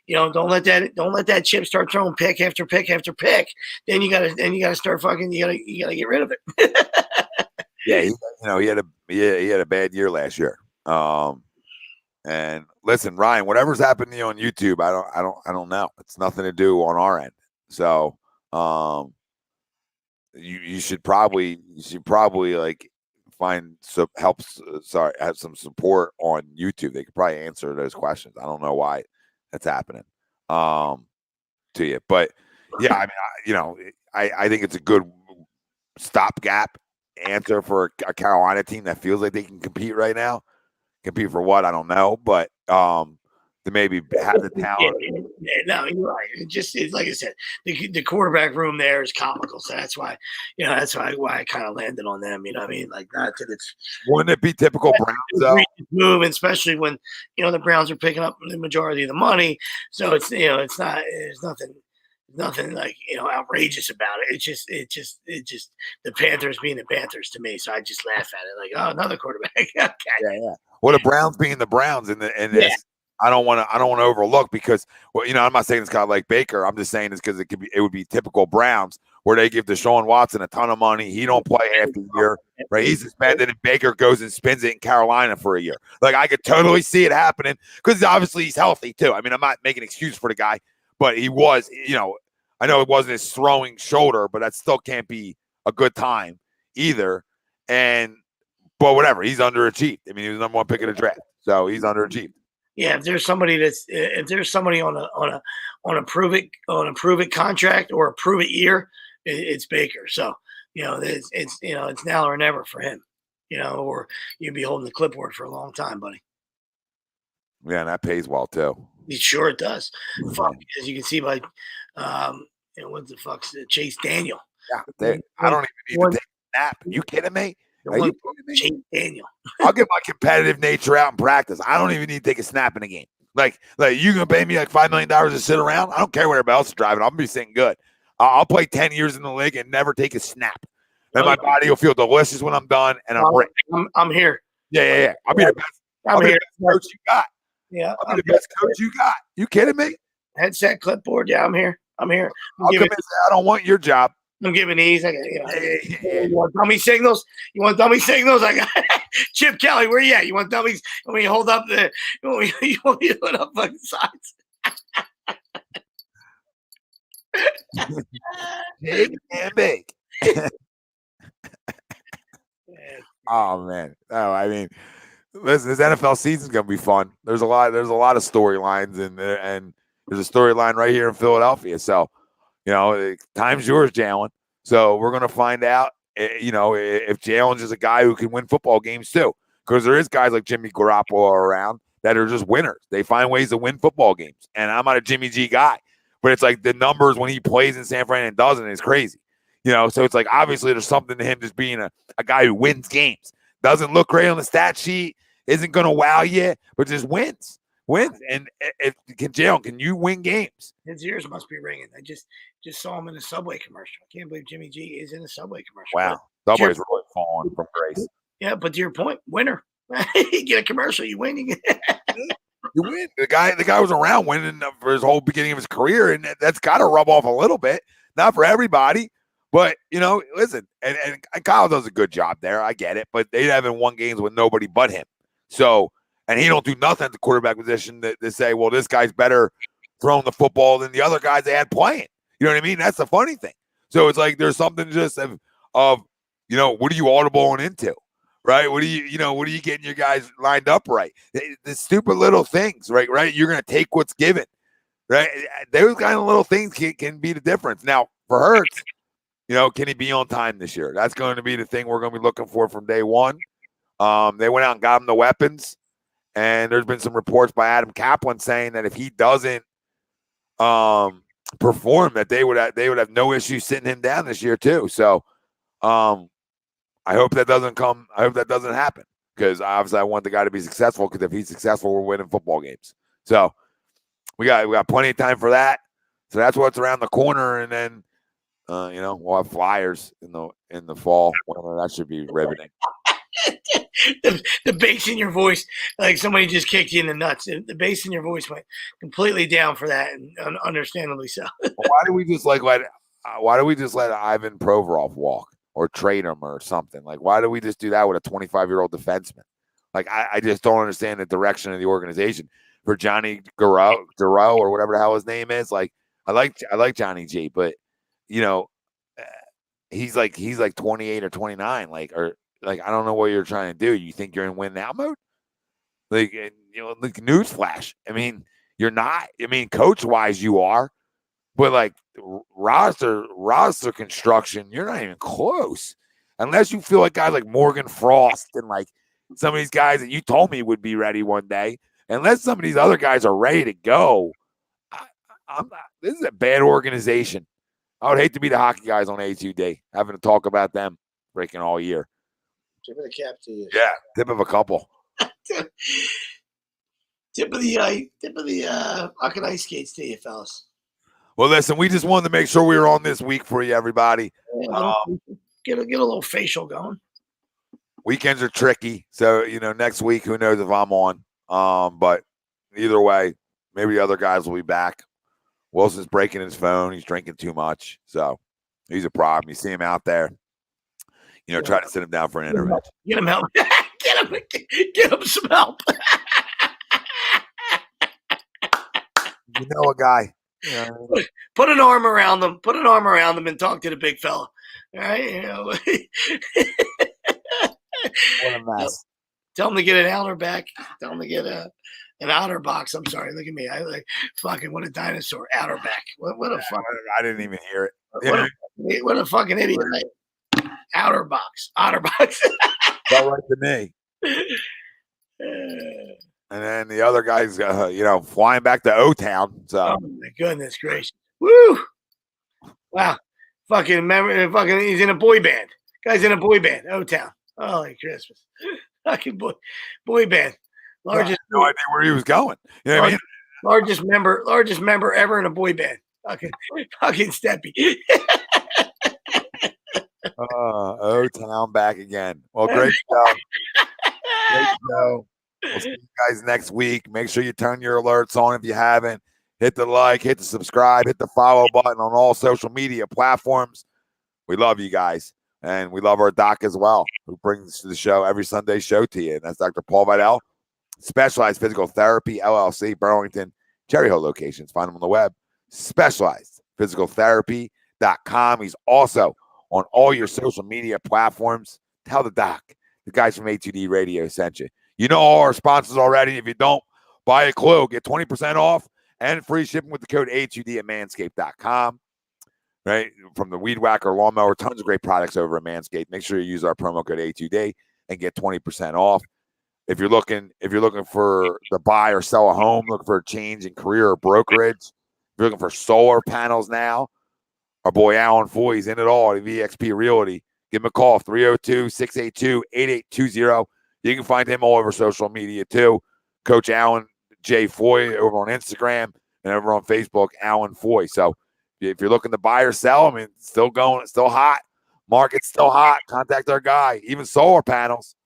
don't let that chip start throwing pick after pick after pick. Then you gotta start fucking. You gotta get rid of it. Yeah, he had a bad year last year. And listen, Ryan, whatever's happened to you on YouTube, I don't know. It's nothing to do on our end. So you should probably like find some have some support on YouTube. They could probably answer those questions. I don't know why that's happening to you, but yeah, I mean, I think it's a good stopgap answer for a Carolina team that feels like they can compete right now. Compete for what? I don't know, but to maybe have the talent. No, you're right. It's like I said, the quarterback room there is comical. So that's why, why I kind of landed on them. You know what I mean? Like, not that it's. Wouldn't it be typical Browns though? Move, especially when the Browns are picking up the majority of the money. So it's it's not. There's nothing like outrageous about it. It's just the Panthers being the Panthers to me. So I just laugh at it like, oh, another quarterback. Okay. Yeah. Well, the Browns being the Browns in this. I don't want to overlook because, well, I'm not saying it's kind of like Baker. I'm just saying it's because it would be typical Browns where they give Deshaun Watson a ton of money. He don't play half the year, right? He's suspended, and Baker goes and spends it in Carolina for a year. Like, I could totally see it happening because obviously he's healthy too. I mean, I'm not making an excuse for the guy, but he was, I know it wasn't his throwing shoulder, but that still can't be a good time either. But whatever, he's underachieved. I mean, he was the number 1 pick of the draft, so he's underachieved. Yeah, if there's somebody on a prove it contract or a prove it year, it's Baker. So it's now or never for him. Or you'd be holding the clipboard for a long time, buddy. Yeah, and that pays well too. Sure, it does. Fuck, as you can see by what the fuck's Chase Daniel. Yeah, I don't even need to take a nap. Are you kidding me? Are you kidding me? Chase Daniel. I'll get my competitive nature out in practice. I don't even need to take a snap in a game. Like you gonna pay me like $5 million to sit around? I don't care what everybody else is driving. I'm gonna be sitting good. I'll play 10 years in the league and never take a snap. Then my body will feel delicious when I'm done, and I'm here. Yeah. I'll be the best. I'm here. The best coach you got. Yeah, I'll be the best coach you got. You kidding me? Headset, clipboard. Yeah, I'm here. I'll come in and say, I don't want your job. I'm giving these. You want dummy signals? You want dummy signals? I got Chip Kelly. Where you at? You want dummies? When you hold up the, you want me to put up fucking signs? Big and big. Oh man. Oh, I mean, listen, this NFL season's gonna be fun. There's a lot of storylines in there, and there's a storyline right here in Philadelphia. So, time's yours, Jalen. So we're gonna find out, if Jalen's is a guy who can win football games too, because there is guys like Jimmy Garoppolo around that are just winners. They find ways to win football games, and I'm not a Jimmy G guy, but it's like the numbers when he plays in San Fran and doesn't is crazy. So it's like obviously there's something to him just being a guy who wins games. Doesn't look great on the stat sheet, isn't gonna wow you, but just wins. And Jalen, can you win games? His ears must be ringing. I just saw him in a Subway commercial. I can't believe Jimmy G is in a Subway commercial. Wow, Subway's really falling from grace. Yeah, but to your point, winner. You get a commercial, you win. You win. The guy was around winning for his whole beginning of his career, and that's got to rub off a little bit. Not for everybody. But, listen, and Kyle does a good job there. I get it. But they haven't won games with nobody but him. So, and he don't do nothing at the quarterback position to say, well, this guy's better throwing the football than the other guys they had playing. You know what I mean? That's the funny thing. So it's like there's something just of what are you audibling into? Right? What are you getting your guys lined up right? The stupid little things, right? You're going to take what's given. Right? Those kind of little things can be the difference. Now, for Hurts, can he be on time this year? That's going to be the thing we're going to be looking for from day one. They went out and got him the weapons, and there's been some reports by Adam Kaplan saying that if he doesn't perform, that they would have no issue sitting him down this year too. So, I hope that doesn't come. I hope that doesn't happen because obviously I want the guy to be successful. Because if he's successful, we're winning football games. So we got plenty of time for that. So that's what's around the corner, and then. We'll have Flyers in the fall. Well, that should be riveting. the bass in your voice, like somebody just kicked you in the nuts. The bass in your voice went completely down for that, and understandably so. Why do we just let Ivan Provorov walk or trade him or something? Like, why do we just do that with a 25-year-old defenseman? Like, I just don't understand the direction of the organization for Johnny Gaudreau or whatever the hell his name is. Like, I like Johnny G, but. He's like 28 or 29, I don't know what you're trying to do. You think you're in win now mode? Newsflash. I mean, you're not. I mean, coach wise, you are, but roster construction, you're not even close. Unless you feel like guys like Morgan Frost and like some of these guys that you told me would be ready one day. Unless some of these other guys are ready to go, I'm not. This is a bad organization. I would hate to be the hockey guys on A2D, having to talk about them breaking all year. Tip of the cap to you. Yeah, tip of a couple. Tip of the fucking ice skates to you, fellas. Well, listen, we just wanted to make sure we were on this week for you, everybody. Get a little facial going. Weekends are tricky, so next week, who knows if I'm on? But either way, maybe the other guys will be back. Wilson's breaking his phone. He's drinking too much. So he's a problem. You see him out there, try to sit him down for an intervention. Get him help. Get him some help. A guy. Put an arm around them. Put an arm around them and talk to the big fella. All right? What a mess. Tell him to get an outer back. Tell him to get an outer box. I'm sorry. Look at me. I like fucking what a dinosaur. Outer back. What a fucking. I didn't even hear it. What a fucking idiot. Outer box. Outer box. Felt right to me. And then the other guy's, flying back to O-Town. So. Oh, my goodness gracious. Woo! Wow. Fucking, he's in a boy band. Guy's in a boy band. O-Town. Holy Christmas. Fucking boy band. Largest. No idea where he was going. You know what I mean? Largest member ever in a boy band. Fucking Steppy. O-Town back again. Well, great show. Great show. We'll see you guys next week. Make sure you turn your alerts on if you haven't. Hit the like, hit the subscribe, hit the follow button on all social media platforms. We love you guys. And we love our doc as well, who brings the show every Sunday show to you. And that's Dr. Paul Vidal, Specialized Physical Therapy, LLC, Burlington, Cherry Hill locations. Find him on the web, specializedphysicaltherapy.com. He's also on all your social media platforms. Tell the doc, the guys from A2D Radio sent you. You know all our sponsors already. If you don't, buy a clue. Get 20% off and free shipping with the code A2D at manscaped.com. Right? From the Weed Whacker lawnmower, tons of great products over at Manscaped. Make sure you use our promo code A2D and get 20% off. If you're looking for to buy or sell a home, looking for a change in career or brokerage, if you're looking for solar panels now, our boy Alan Foy's in it all at VXP Realty. Give him a call, 302-682-8820. You can find him all over social media too. Coach Alan J. Foy over on Instagram and over on Facebook, Alan Foy. So if you're looking to buy or sell, I mean, it's still going, it's still hot. Market's still hot. Contact our guy. Even solar panels.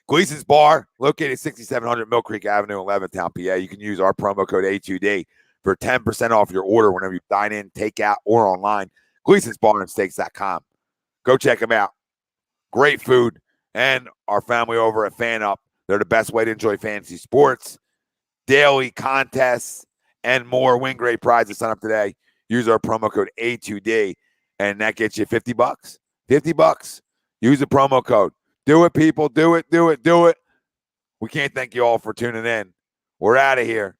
Gleason's Bar, located 6700 Mill Creek Avenue in Levittown, PA. You can use our promo code A2D for 10% off your order whenever you dine in, take out, or online. Gleason's Bar and Steaks.com. Go check them out. Great food. And our family over at FanUp. They're the best way to enjoy fantasy sports, daily contests, and more. Win great prizes. Sign up today. Use our promo code A2D, and that gets you $50. $50. Use the promo code. Do it, people. Do it, do it, do it. We can't thank you all for tuning in. We're out of here.